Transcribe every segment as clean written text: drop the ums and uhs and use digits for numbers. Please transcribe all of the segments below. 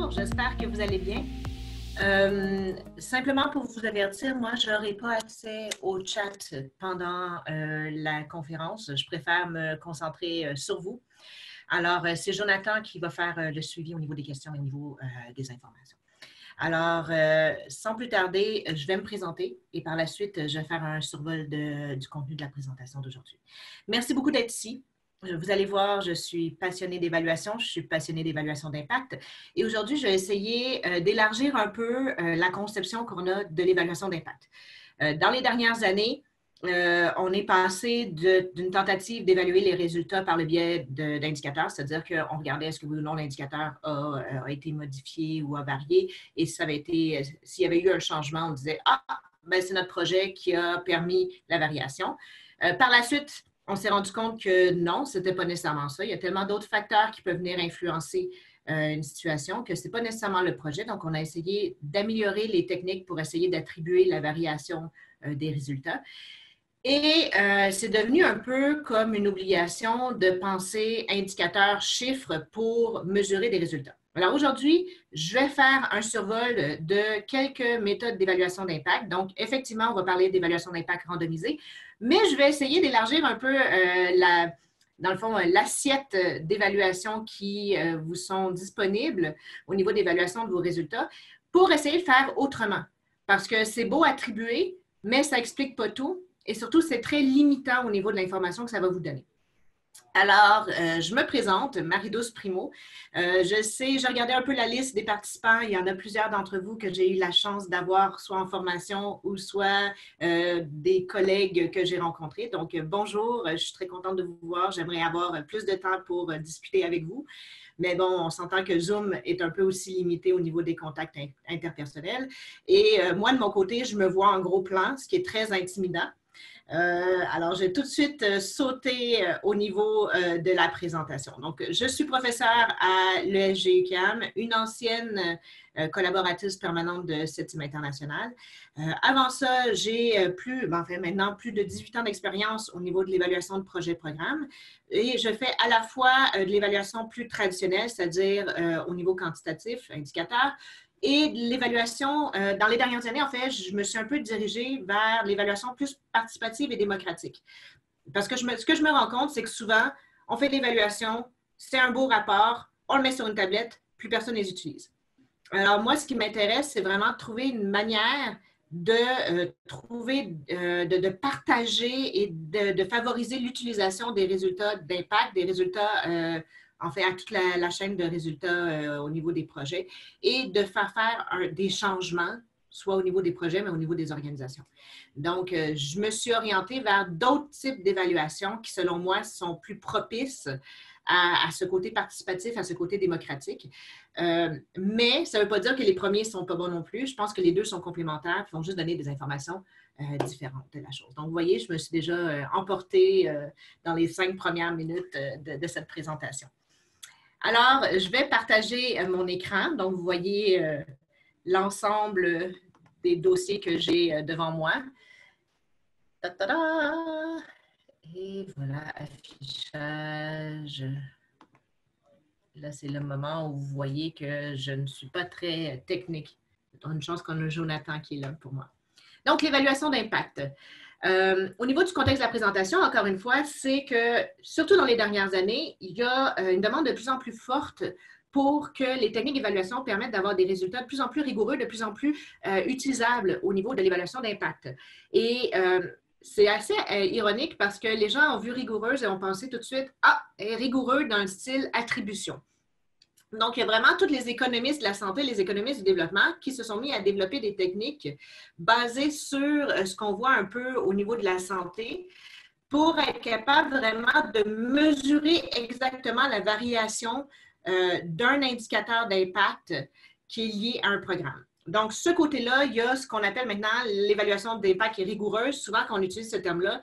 Bonjour, j'espère que vous allez bien. Simplement pour vous avertir, moi, je n'aurai pas accès au chat pendant la conférence. Je préfère me concentrer sur vous. Alors, c'est Jonathan qui va faire le suivi au niveau des questions et au niveau des informations. Alors, sans plus tarder, je vais me présenter et par la suite, je vais faire un survol du contenu de la présentation d'aujourd'hui. Merci beaucoup d'être ici. Vous allez voir, je suis passionnée d'évaluation, je suis passionnée d'évaluation d'impact et aujourd'hui, je vais essayer d'élargir un peu la conception qu'on a de l'évaluation d'impact. Dans les dernières années, on est passé d'une tentative d'évaluer les résultats par le biais d'indicateurs, c'est-à-dire qu'on regardait est-ce que oui ou non l'indicateur a été modifié ou a varié et si ça avait été, s'il y avait eu un changement, on disait « Ah, ben, c'est notre projet qui a permis la variation ». Par la suite, on s'est rendu compte que non, ce n'était pas nécessairement ça. Il y a tellement d'autres facteurs qui peuvent venir influencer une situation que ce n'est pas nécessairement le projet. Donc, on a essayé d'améliorer les techniques pour essayer d'attribuer la variation des résultats. Et c'est devenu un peu comme une obligation de penser indicateur, chiffres pour mesurer des résultats. Alors aujourd'hui, je vais faire un survol de quelques méthodes d'évaluation d'impact. Donc, effectivement, on va parler d'évaluation d'impact randomisée, mais je vais essayer d'élargir un peu dans le fond, l'assiette d'évaluation qui vous sont disponibles au niveau d'évaluation de vos résultats pour essayer de faire autrement. Parce que c'est beau attribuer, mais ça n'explique pas tout. Et surtout, c'est très limitant au niveau de l'information que ça va vous donner. Alors, je me présente, Marie-Douce Primo. J'ai regardé un peu la liste des participants. Il y en a plusieurs d'entre vous que j'ai eu la chance d'avoir soit en formation ou soit des collègues que j'ai rencontrés. Donc, bonjour, je suis très contente de vous voir. J'aimerais avoir plus de temps pour discuter avec vous. Mais bon, on s'entend que Zoom est un peu aussi limité au niveau des contacts interpersonnels. Et moi, de mon côté, je me vois en gros plan, ce qui est très intimidant. Alors, je vais tout de suite sauter au niveau de la présentation. Donc, je suis professeure à l'ESG-UQAM, une ancienne collaboratrice permanente de CETIM International. Avant ça, j'ai maintenant plus de 18 ans d'expérience au niveau de l'évaluation de projets-programmes et je fais à la fois de l'évaluation plus traditionnelle, c'est-à-dire au niveau quantitatif, indicateur, et l'évaluation, dans les dernières années, en fait, je me suis un peu dirigée vers l'évaluation plus participative et démocratique. Parce que ce que je me rends compte, c'est que souvent, on fait l'évaluation, c'est un beau rapport, on le met sur une tablette, plus personne ne les utilise. Alors, moi, ce qui m'intéresse, c'est vraiment de trouver une manière de partager et de favoriser l'utilisation des résultats d'impact, des résultats en fait, à toute la chaîne de résultats au niveau des projets et de faire des changements, soit au niveau des projets, mais au niveau des organisations. Donc, je me suis orientée vers d'autres types d'évaluations qui, selon moi, sont plus propices à ce côté participatif, à ce côté démocratique. Mais ça ne veut pas dire que les premiers ne sont pas bons non plus. Je pense que les deux sont complémentaires et vont juste donner des informations différentes de la chose. Donc, vous voyez, je me suis déjà emportée dans les 5 premières minutes de cette présentation. Alors, je vais partager mon écran. Donc, vous voyez l'ensemble des dossiers que j'ai devant moi. Ta-ta-da! Et voilà, affichage. Là, c'est le moment où vous voyez que je ne suis pas très technique. C'est une chance qu'on a Jonathan qui est là pour moi. Donc, l'évaluation d'impact. Au niveau du contexte de la présentation, encore une fois, c'est que, surtout dans les dernières années, il y a une demande de plus en plus forte pour que les techniques d'évaluation permettent d'avoir des résultats de plus en plus rigoureux, de plus en plus utilisables au niveau de l'évaluation d'impact. Et c'est assez ironique parce que les gens ont vu rigoureuse et ont pensé tout de suite « Ah, rigoureux dans le style attribution ». Donc, il y a vraiment tous les économistes de la santé, les économistes du développement qui se sont mis à développer des techniques basées sur ce qu'on voit un peu au niveau de la santé pour être capable vraiment de mesurer exactement la variation d'un indicateur d'impact qui est lié à un programme. Donc, ce côté-là, il y a ce qu'on appelle maintenant l'évaluation d'impact qui est rigoureuse. Souvent, quand on utilise ce terme-là,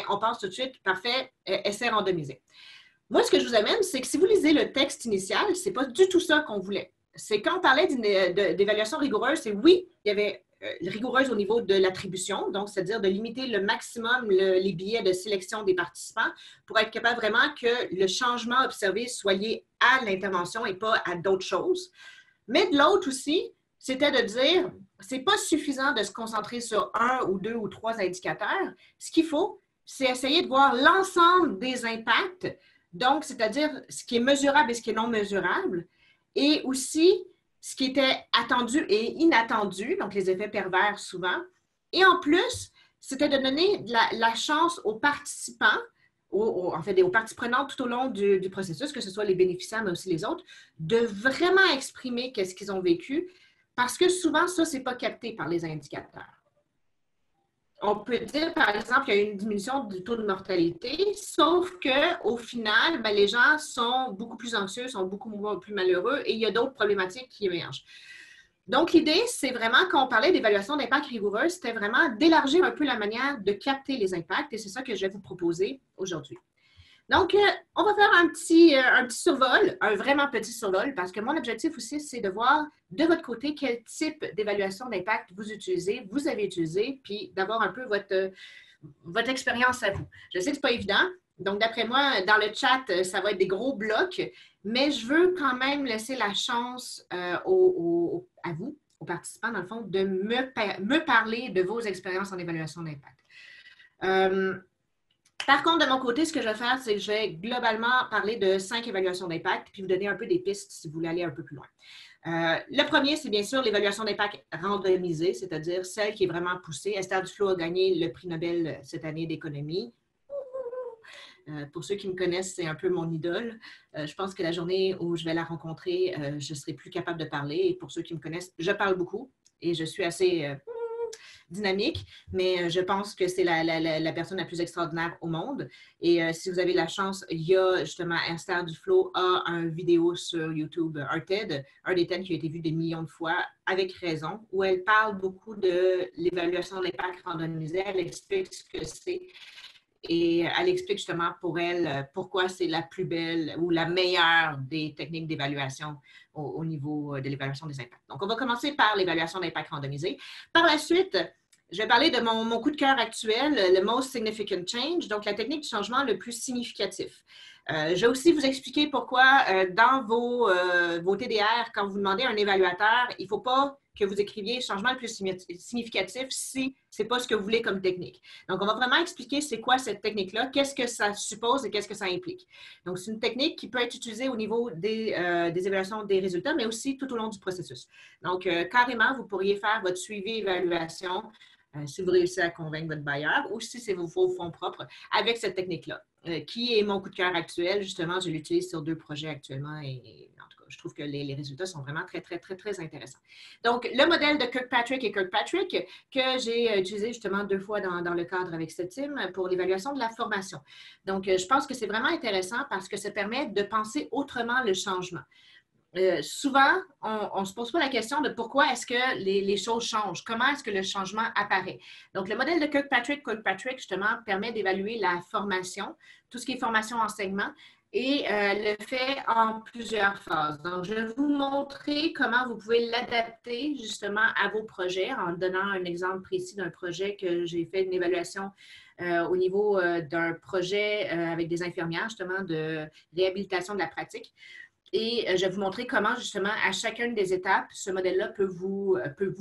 on pense tout de suite, parfait, essai randomisé. Moi, ce que je vous amène, c'est que si vous lisez le texte initial, ce n'est pas du tout ça qu'on voulait. C'est quand on parlait d'évaluation rigoureuse, c'est oui, il y avait rigoureuse au niveau de l'attribution, donc c'est-à-dire de limiter le maximum les biais de sélection des participants pour être capable vraiment que le changement observé soit lié à l'intervention et pas à d'autres choses. Mais de l'autre aussi, c'était de dire, c'est pas suffisant de se concentrer sur un ou deux ou trois indicateurs. Ce qu'il faut, c'est essayer de voir l'ensemble des impacts, donc c'est-à-dire ce qui est mesurable et ce qui est non mesurable, et aussi ce qui était attendu et inattendu, donc les effets pervers souvent. Et en plus, c'était de donner la chance aux participants, en fait, aux parties prenantes tout au long du processus, que ce soit les bénéficiaires, mais aussi les autres, de vraiment exprimer qu'est-ce qu'ils ont vécu, parce que souvent, ça, ce n'est pas capté par les indicateurs. On peut dire, par exemple, qu'il y a une diminution du taux de mortalité, sauf qu'au final, ben, les gens sont beaucoup plus anxieux, sont beaucoup plus malheureux et il y a d'autres problématiques qui émergent. Donc, l'idée, c'est vraiment, quand on parlait d'évaluation d'impact rigoureuse, c'était vraiment d'élargir un peu la manière de capter les impacts et c'est ça que je vais vous proposer aujourd'hui. Donc, on va faire un petit survol, un vraiment petit survol, parce que mon objectif aussi, c'est de voir de votre côté quel type d'évaluation d'impact vous avez utilisé, puis d'avoir un peu votre expérience à vous. Je sais que ce n'est pas évident, donc d'après moi, dans le chat, ça va être des gros blocs, mais je veux quand même laisser la chance à vous, aux participants, dans le fond, de me parler de vos expériences en évaluation d'impact. Par contre, de mon côté, ce que je vais faire, c'est que je vais globalement parler de 5 évaluations d'impact, puis vous donner un peu des pistes si vous voulez aller un peu plus loin. Le premier, c'est bien sûr l'évaluation d'impact randomisée, c'est-à-dire celle qui est vraiment poussée. Esther Duflo a gagné le prix Nobel cette année d'économie. Pour ceux qui me connaissent, c'est un peu mon idole. Je pense que la journée où je vais la rencontrer, je serai plus capable de parler. Et pour ceux qui me connaissent, je parle beaucoup et je suis assez dynamique, mais je pense que c'est la personne la plus extraordinaire au monde. Et si vous avez la chance, il y a justement Esther Duflo a une vidéo sur YouTube, un TED, un des TED qui a été vu des millions de fois, avec raison, où elle parle beaucoup de l'évaluation d'impact randomisée. Elle explique ce que c'est. Et elle explique justement pour elle pourquoi c'est la plus belle ou la meilleure des techniques d'évaluation au niveau de l'évaluation des impacts. Donc, on va commencer par l'évaluation d'impact randomisée. Par la suite, je vais parler de mon coup de cœur actuel, le Most Significant Change, donc la technique du changement le plus significatif. Je vais aussi vous expliquer pourquoi dans vos TDR, quand vous demandez à un évaluateur, il ne faut pas que vous écriviez changement le plus significatif si ce n'est pas ce que vous voulez comme technique. Donc, on va vraiment expliquer c'est quoi cette technique-là, qu'est-ce que ça suppose et qu'est-ce que ça implique. Donc, c'est une technique qui peut être utilisée au niveau des évaluations des résultats, mais aussi tout au long du processus. Donc, carrément, vous pourriez faire votre suivi-évaluation si vous réussissez à convaincre votre bailleur ou si c'est vos fonds propres avec cette technique-là, qui est mon coup de cœur actuel. Justement, je l'utilise sur 2 projets actuellement et en tout cas, je trouve que les résultats sont vraiment très, très, très, très intéressants. Donc, le modèle de Kirkpatrick et Kirkpatrick que j'ai utilisé justement 2 fois dans le cadre avec cette team pour l'évaluation de la formation. Donc, je pense que c'est vraiment intéressant parce que ça permet de penser autrement le changement. Souvent, on ne se pose pas la question de pourquoi est-ce que les choses changent, comment est-ce que le changement apparaît. Donc, le modèle de Kirkpatrick, justement, permet d'évaluer la formation, tout ce qui est formation-enseignement, et le fait en plusieurs phases. Donc, je vais vous montrer comment vous pouvez l'adapter justement à vos projets en donnant un exemple précis d'un projet que j'ai fait une évaluation au niveau d'un projet avec des infirmières, justement, de réhabilitation de la pratique. Et je vais vous montrer comment, justement, à chacune des étapes, ce modèle-là peut vous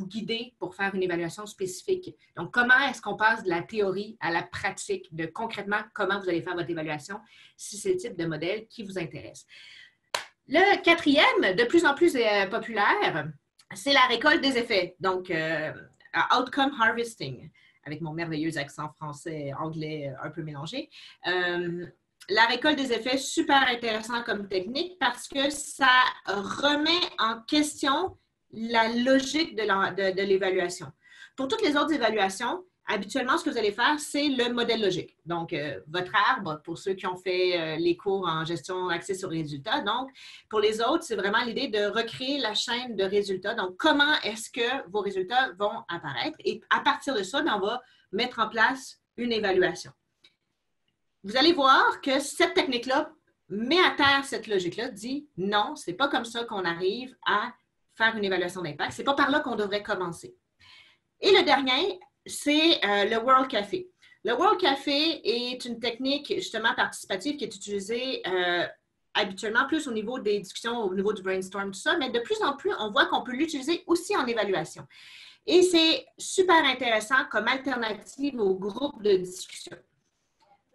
guider pour faire une évaluation spécifique. Donc, comment est-ce qu'on passe de la théorie à la pratique, de concrètement comment vous allez faire votre évaluation, si c'est le type de modèle qui vous intéresse. Le quatrième, de plus en plus populaire, c'est la récolte des effets. Donc, outcome harvesting, avec mon merveilleux accent français-anglais un peu mélangé. La récolte des effets, super intéressant comme technique parce que ça remet en question la logique de l'évaluation. Pour toutes les autres évaluations, habituellement, ce que vous allez faire, c'est le modèle logique. Donc, votre arbre, pour ceux qui ont fait les cours en gestion axée sur les résultats. Donc, pour les autres, c'est vraiment l'idée de recréer la chaîne de résultats. Donc, comment est-ce que vos résultats vont apparaître? Et à partir de ça, on va mettre en place une évaluation. Vous allez voir que cette technique-là met à terre cette logique-là, dit non, ce n'est pas comme ça qu'on arrive à faire une évaluation d'impact. Ce n'est pas par là qu'on devrait commencer. Et le dernier, c'est le World Café. Le World Café est une technique justement participative qui est utilisée habituellement plus au niveau des discussions, au niveau du brainstorm, tout ça, mais de plus en plus, on voit qu'on peut l'utiliser aussi en évaluation. Et c'est super intéressant comme alternative au groupe de discussion.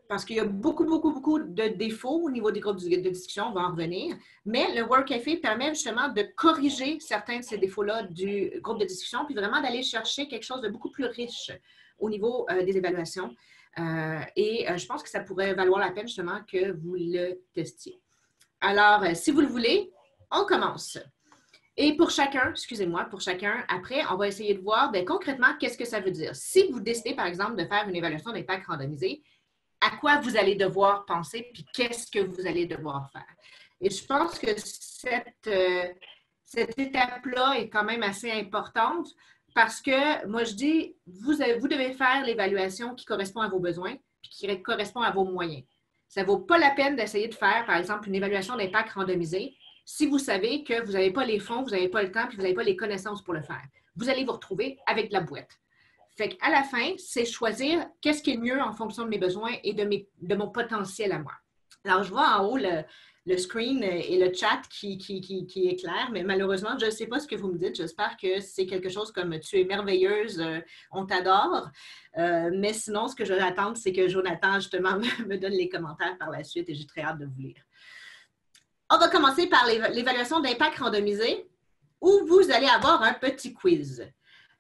Parce qu'il y a beaucoup de défauts au niveau des groupes de discussion, on va en revenir. Mais le Work Café permet justement de corriger certains de ces défauts-là du groupe de discussion, puis vraiment d'aller chercher quelque chose de beaucoup plus riche au niveau des évaluations. Je pense que ça pourrait valoir la peine justement que vous le testiez. Alors, si vous le voulez, on commence. Et pour chacun, excusez-moi, pour chacun, après, on va essayer de voir concrètement qu'est-ce que ça veut dire. Si vous décidez, par exemple, de faire une évaluation d'impact randomisée, à quoi vous allez devoir penser, puis qu'est-ce que vous allez devoir faire. Et je pense que cette étape-là est quand même assez importante parce que, moi, je dis, vous devez faire l'évaluation qui correspond à vos besoins, puis qui correspond à vos moyens. Ça ne vaut pas la peine d'essayer de faire, par exemple, une évaluation d'impact randomisée si vous savez que vous n'avez pas les fonds, vous n'avez pas le temps, puis vous n'avez pas les connaissances pour le faire. Vous allez vous retrouver avec de la boîte. Fait qu'à la fin, c'est choisir qu'est-ce qui est mieux en fonction de mes besoins et de mon potentiel à moi. Alors, je vois en haut le screen et le chat qui est clair, mais malheureusement, je ne sais pas ce que vous me dites. J'espère que c'est quelque chose comme « Tu es merveilleuse, on t'adore ». Mais sinon, ce que je vais attendre, c'est que Jonathan, justement, me donne les commentaires par la suite et j'ai très hâte de vous lire. On va commencer par l'évaluation d'impact randomisé où vous allez avoir un petit quiz.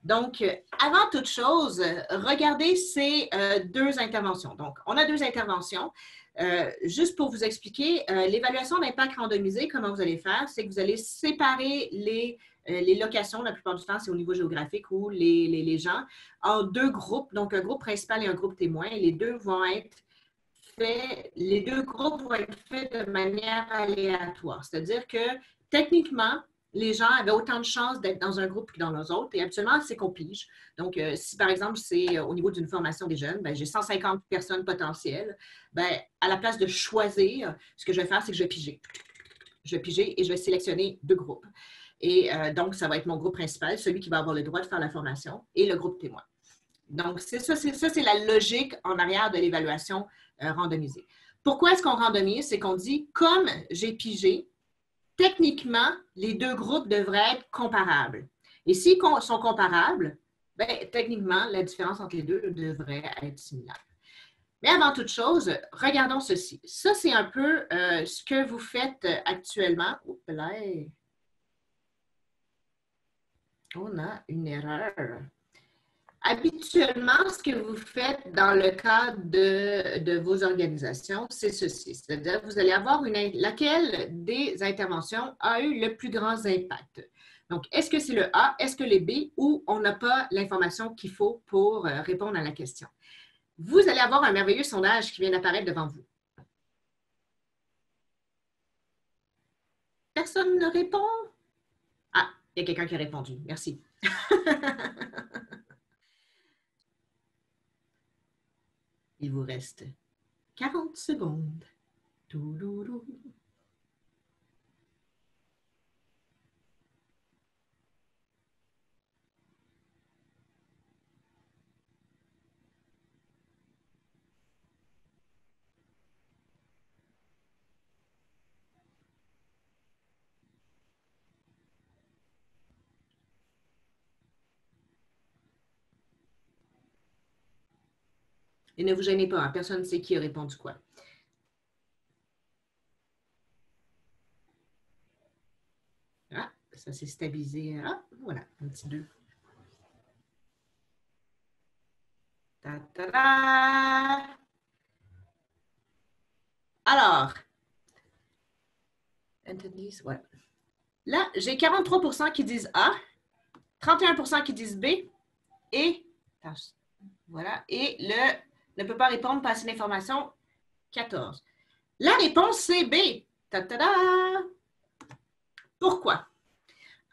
Donc, avant toute chose, regardez ces deux interventions. Donc, on a deux interventions. Juste pour vous expliquer, l'évaluation d'impact randomisé, comment vous allez faire, c'est que vous allez séparer les locations, la plupart du temps, c'est au niveau géographique ou les gens, en deux groupes, donc un groupe principal et un groupe témoin. Les deux groupes vont être faits de manière aléatoire. C'est-à-dire que, techniquement, les gens avaient autant de chances d'être dans un groupe que dans les autres. Et habituellement, c'est qu'on pige. Donc, si par exemple, c'est au niveau d'une formation des jeunes, j'ai 150 personnes potentielles, à la place de choisir, ce que je vais faire, c'est que je vais piger. Je vais piger et je vais sélectionner deux groupes. Et donc, ça va être mon groupe principal, celui qui va avoir le droit de faire la formation, et le groupe témoin. Donc, c'est la logique en arrière de l'évaluation randomisée. Pourquoi est-ce qu'on randomise? C'est qu'on dit, comme j'ai pigé, techniquement, les deux groupes devraient être comparables. Et s'ils sont comparables, techniquement, la différence entre les deux devrait être similaire. Mais avant toute chose, regardons ceci. Ça, c'est un peu ce que vous faites actuellement. Oups là, on a une erreur. Habituellement, ce que vous faites dans le cadre de vos organisations, c'est ceci. C'est-à-dire que vous allez avoir laquelle des interventions a eu le plus grand impact. Donc, est-ce que c'est le A, est-ce que le B, ou on n'a pas l'information qu'il faut pour répondre à la question? Vous allez avoir un merveilleux sondage qui vient d'apparaître devant vous. Personne ne répond? Ah, il y a quelqu'un qui a répondu. Merci. Il vous reste 40 secondes. Touloulou. Et ne vous gênez pas, hein, personne ne sait qui a répondu quoi. Ah, ça s'est stabilisé. Ah, voilà, un petit 2. Ta-ta-da! Alors, ouais. Là, j'ai 43% qui disent A, 31% qui disent B, et voilà, et le ne peut pas répondre, pas assez d'informations, 14. La réponse, c'est B. Ta-ta-da! Pourquoi?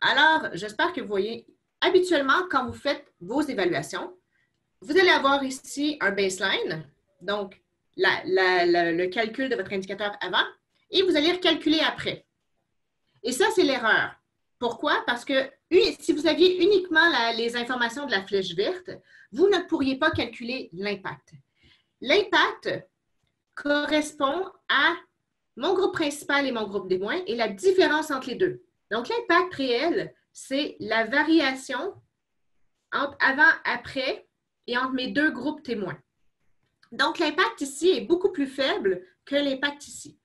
Alors, j'espère que vous voyez, habituellement, quand vous faites vos évaluations, vous allez avoir ici un baseline, donc le calcul de votre indicateur avant, et vous allez recalculer après. Et ça, c'est l'erreur. Pourquoi? Parce que si vous aviez uniquement les informations de la flèche verte, vous ne pourriez pas calculer l'impact. L'impact correspond à mon groupe principal et mon groupe témoin et la différence entre les deux. Donc, l'impact réel, c'est la variation entre avant, après et entre mes deux groupes témoins. Donc, l'impact ici est beaucoup plus faible que l'impact ici.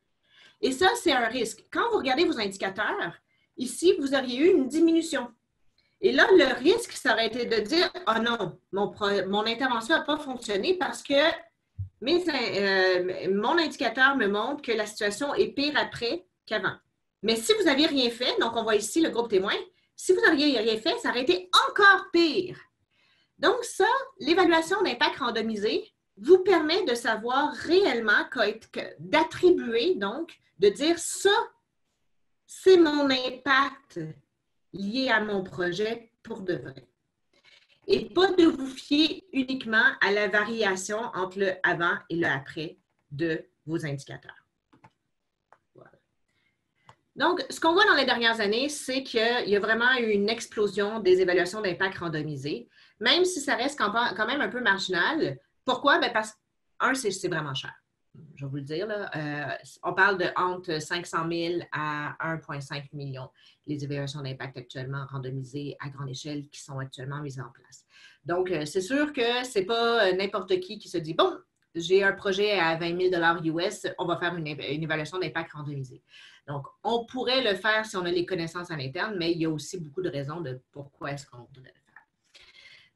Et ça, c'est un risque. Quand vous regardez vos indicateurs, ici, vous auriez eu une diminution. Et là, le risque, ça aurait été de dire « Oh non, mon intervention n'a pas fonctionné parce que mon indicateur me montre que la situation est pire après qu'avant. » Mais si vous n'aviez rien fait, donc on voit ici le groupe témoin, si vous n'auriez rien fait, ça aurait été encore pire. Donc ça, l'évaluation d'impact randomisé vous permet de savoir réellement, d'attribuer, donc, de dire ça, c'est mon impact lié à mon projet pour de vrai. Et pas de vous fier uniquement à la variation entre le avant et le après de vos indicateurs. Voilà. Donc, ce qu'on voit dans les dernières années, c'est qu'il y a vraiment eu une explosion des évaluations d'impact randomisées, même si ça reste quand même un peu marginal. Pourquoi? Bien parce que, un, c'est vraiment cher. Je vais vous le dire, là, on parle de entre 500 000 à 1,5 million les évaluations d'impact actuellement randomisées à grande échelle qui sont actuellement mises en place. Donc, c'est sûr que ce n'est pas n'importe qui se dit « Bon, j'ai un projet à 20 000 US, on va faire une évaluation d'impact randomisée. » Donc, on pourrait le faire si on a les connaissances à l'interne, mais il y a aussi beaucoup de raisons de pourquoi est-ce qu'on voudrait le faire.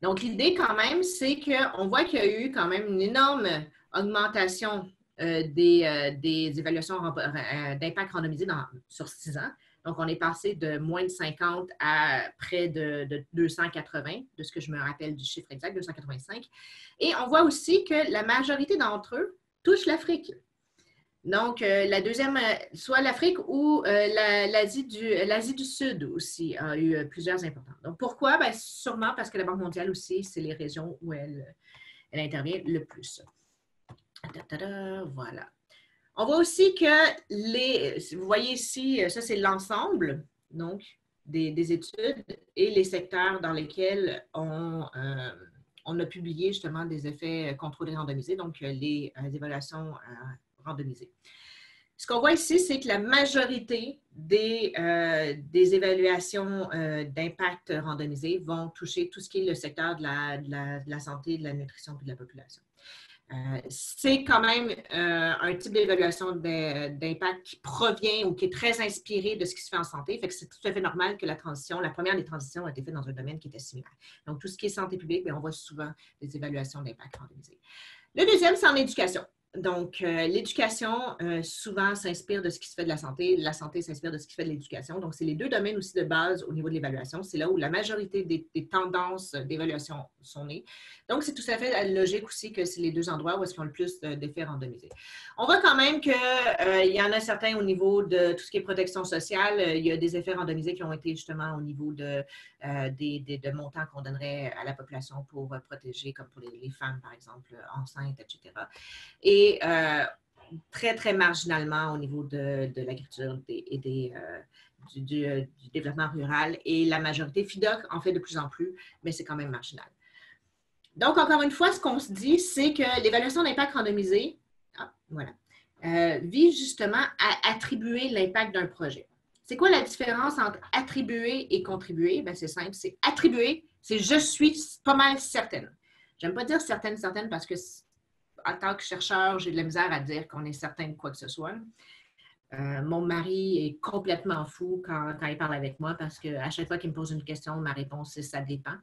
Donc, l'idée quand même, c'est qu'on voit qu'il y a eu quand même une énorme augmentation des évaluations d'impact randomisées sur 6 ans. Donc, on est passé de moins de 50 à près de 280, de ce que je me rappelle du chiffre exact, 285. Et on voit aussi que la majorité d'entre eux touchent l'Afrique. Donc, la deuxième, soit l'Afrique ou l'Asie du Sud aussi a eu plusieurs importants. Donc, pourquoi? Bien, sûrement parce que la Banque mondiale aussi, c'est les régions où elle intervient le plus. Voilà. On voit aussi que vous voyez ici, ça c'est l'ensemble donc des études et les secteurs dans lesquels on a publié justement des effets contrôlés randomisés, donc les évaluations randomisées. Ce qu'on voit ici, c'est que la majorité des évaluations d'impact randomisées vont toucher tout ce qui est le secteur de la santé, de la nutrition et de la population. C'est quand même un type d'évaluation d'impact qui provient ou qui est très inspiré de ce qui se fait en santé. Fait que c'est tout à fait normal que la première des transitions a été faite dans un domaine qui était similaire. Donc, tout ce qui est santé publique, bien, on voit souvent des évaluations d'impact randomisées. Le deuxième, c'est en éducation. Donc, l'éducation, souvent, s'inspire de ce qui se fait de la santé s'inspire de ce qui se fait de l'éducation. Donc, c'est les deux domaines aussi de base au niveau de l'évaluation. C'est là où la majorité des tendances d'évaluation sont nées. Donc, c'est tout à fait logique aussi que c'est les deux endroits où est-ce qu'ils ont le plus d'effets randomisés. On voit quand même qu'il y en a certains au niveau de tout ce qui est protection sociale. Il y a des effets randomisés qui ont été justement au niveau de montants qu'on donnerait à la population pour protéger, comme pour les femmes, par exemple, enceintes, etc. Et très, très marginalement au niveau de l'agriculture et du développement rural. Et la majorité, FIDOC en fait de plus en plus, mais c'est quand même marginal. Donc, encore une fois, ce qu'on se dit, c'est que l'évaluation d'impact randomisée vise justement à attribuer l'impact d'un projet. C'est quoi la différence entre attribuer et contribuer? Bien, c'est simple, c'est attribuer, c'est je suis pas mal certaine. J'aime pas dire certaine parce que en tant que chercheur, j'ai de la misère à dire qu'on est certain de quoi que ce soit. Mon mari est complètement fou quand il parle avec moi parce qu'à chaque fois qu'il me pose une question, ma réponse c'est « ça dépend ».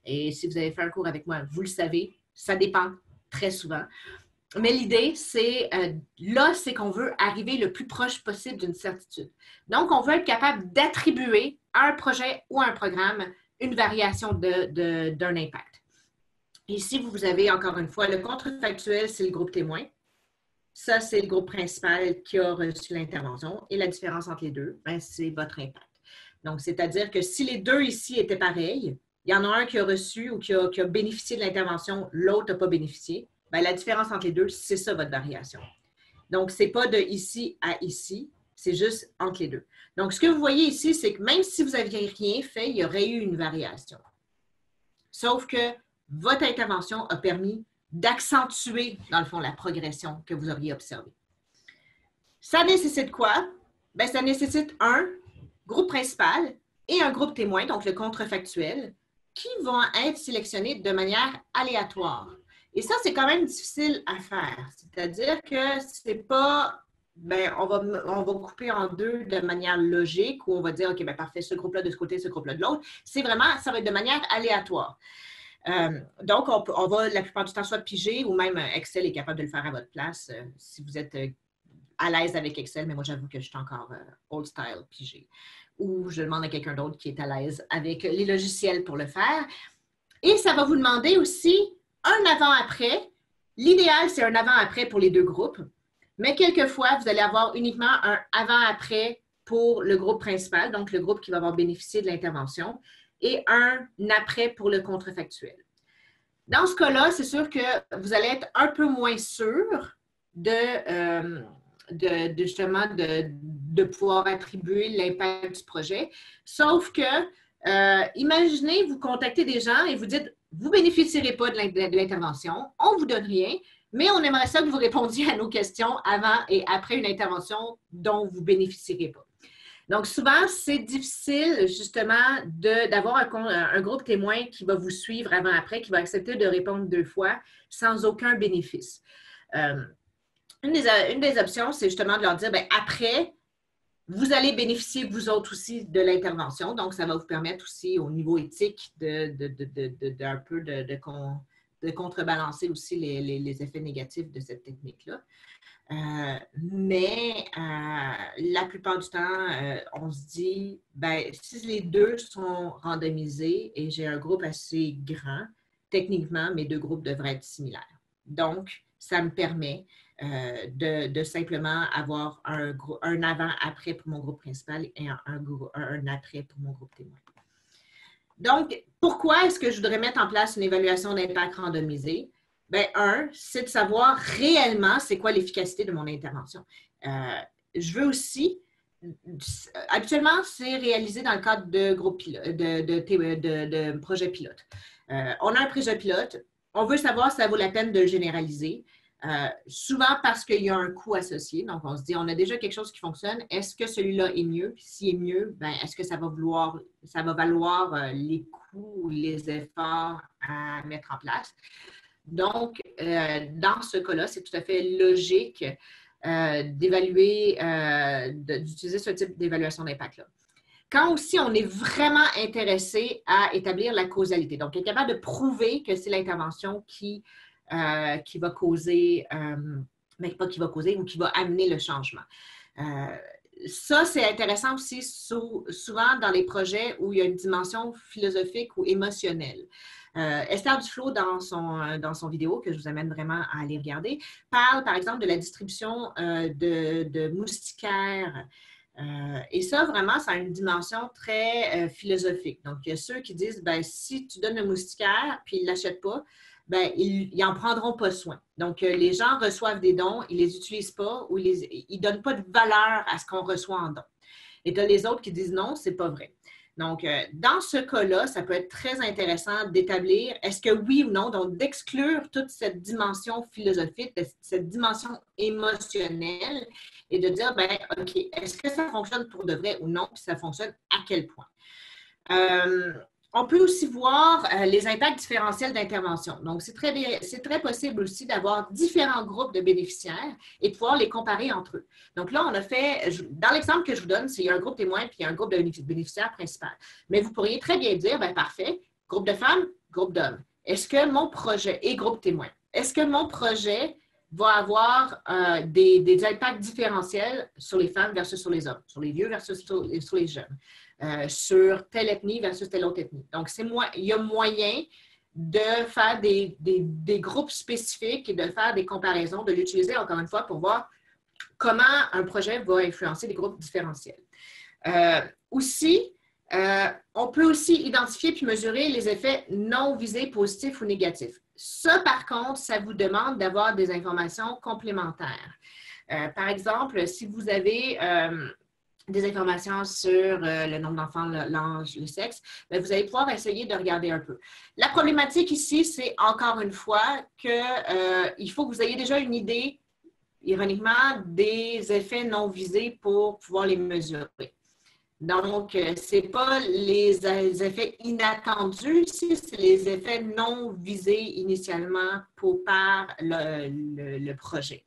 Et si vous avez fait un cours avec moi, vous le savez, ça dépend très souvent. Mais l'idée, c'est là, c'est qu'on veut arriver le plus proche possible d'une certitude. Donc, on veut être capable d'attribuer à un projet ou à un programme une variation d'un impact. Ici, vous avez encore une fois le contrefactuel, c'est le groupe témoin. Ça, c'est le groupe principal qui a reçu l'intervention. Et la différence entre les deux, c'est votre impact. Donc, c'est-à-dire que si les deux ici étaient pareils, il y en a un qui a reçu ou qui a bénéficié de l'intervention, l'autre n'a pas bénéficié, bien, la différence entre les deux, c'est ça votre variation. Donc, ce n'est pas de ici à ici, c'est juste entre les deux. Donc, ce que vous voyez ici, c'est que même si vous n'aviez rien fait, il y aurait eu une variation. Sauf que votre intervention a permis d'accentuer, dans le fond, la progression que vous auriez observée. Ça nécessite quoi? Bien, ça nécessite un groupe principal et un groupe témoin, donc le contrefactuel, qui vont être sélectionnés de manière aléatoire. Et ça, c'est quand même difficile à faire. C'est-à-dire que c'est pas, ben, on va couper en deux de manière logique où on va dire, OK, ben, parfait, ce groupe-là de ce côté, ce groupe-là de l'autre. C'est vraiment, ça va être de manière aléatoire. Donc, on va la plupart du temps soit piger ou même Excel est capable de le faire à votre place si vous êtes à l'aise avec Excel, mais moi, j'avoue que je suis encore old style pigé. Ou je demande à quelqu'un d'autre qui est à l'aise avec les logiciels pour le faire. Et ça va vous demander aussi un avant-après. L'idéal, c'est un avant-après pour les deux groupes, mais quelquefois, vous allez avoir uniquement un avant-après pour le groupe principal, donc le groupe qui va avoir bénéficié de l'intervention, et un après pour le contrefactuel. Dans ce cas-là, c'est sûr que vous allez être un peu moins sûr justement de pouvoir attribuer l'impact du projet. Sauf que, imaginez, vous contactez des gens et vous dites, vous ne bénéficierez pas de l'intervention, on ne vous donne rien, mais on aimerait ça que vous répondiez à nos questions avant et après une intervention dont vous ne bénéficierez pas. Donc, souvent, c'est difficile justement d'avoir un groupe témoin qui va vous suivre avant-après, qui va accepter de répondre 2 fois sans aucun bénéfice. Une des options, c'est justement de leur dire, bien, après, vous allez bénéficier vous autres aussi de l'intervention. Donc, ça va vous permettre aussi au niveau éthique d'un peu de contrebalancer aussi les effets négatifs de cette technique-là. Mais la plupart du temps, on se dit, ben, si les deux sont randomisés et j'ai un groupe assez grand, techniquement, mes deux groupes devraient être similaires. Donc, ça me permet de simplement avoir un avant-après pour mon groupe principal et un après pour mon groupe témoin. Donc, pourquoi est-ce que je voudrais mettre en place une évaluation d'impact randomisée? Bien, c'est de savoir réellement c'est quoi l'efficacité de mon intervention. Je veux aussi, habituellement, c'est réalisé dans le cadre de groupes pilotes, de projets pilotes. On a un projet pilote, on veut savoir si ça vaut la peine de le généraliser. Souvent parce qu'il y a un coût associé. Donc, on se dit, on a déjà quelque chose qui fonctionne. Est-ce que celui-là est mieux? Puis s'il est mieux, ben, est-ce que ça va valoir les coûts ou les efforts à mettre en place? Donc, dans ce cas-là, c'est tout à fait logique d'évaluer, d'utiliser ce type d'évaluation d'impact-là. Quand aussi on est vraiment intéressé à établir la causalité, donc être capable de prouver que c'est l'intervention qui va causer, mais pas qui va causer ou qui va amener le changement. Ça, c'est intéressant aussi souvent dans les projets où il y a une dimension philosophique ou émotionnelle. Esther Duflo, dans son vidéo, que je vous amène vraiment à aller regarder, parle par exemple de la distribution de moustiquaires. Et ça, vraiment, ça a une dimension très philosophique. Donc, il y a ceux qui disent, ben, si tu donnes le moustiquaire puis ils ne l'achètent pas, ben, ils n'en prendront pas soin. Donc, les gens reçoivent des dons, ils ne les utilisent pas ou ils ne donnent pas de valeur à ce qu'on reçoit en don. Et tu as les autres qui disent non, ce n'est pas vrai. Donc, dans ce cas-là, ça peut être très intéressant d'établir est-ce que oui ou non, donc d'exclure toute cette dimension philosophique, cette dimension émotionnelle et de dire, ben, OK, est-ce que ça fonctionne pour de vrai ou non, puis ça fonctionne à quel point? On peut aussi voir les impacts différentiels d'intervention. Donc, c'est très possible aussi d'avoir différents groupes de bénéficiaires et de pouvoir les comparer entre eux. Donc là, on a fait, dans l'exemple que je vous donne, c'est il y a un groupe témoin puis il y a un groupe de bénéficiaires principal. Mais vous pourriez très bien dire, bien parfait, groupe de femmes, groupe d'hommes. Est-ce que mon projet, et groupe témoin, est-ce que mon projet va avoir des impacts différentiels sur les femmes versus sur les hommes, sur les vieux versus sur les jeunes? Sur telle ethnie versus telle autre ethnie. Donc, il y a moyen de faire des groupes spécifiques et de faire des comparaisons, de l'utiliser encore une fois pour voir comment un projet va influencer des groupes différentiels. On peut aussi identifier puis mesurer les effets non visés positifs ou négatifs. Ça, par contre, ça vous demande d'avoir des informations complémentaires. Par exemple, si vous avez des informations sur le nombre d'enfants, l'âge, le sexe, bien, vous allez pouvoir essayer de regarder un peu. La problématique ici, c'est encore une fois qu'il faut que vous ayez déjà une idée ironiquement, des effets non visés pour pouvoir les mesurer. Donc, ce n'est pas les effets inattendus ici, c'est les effets non visés initialement par le projet.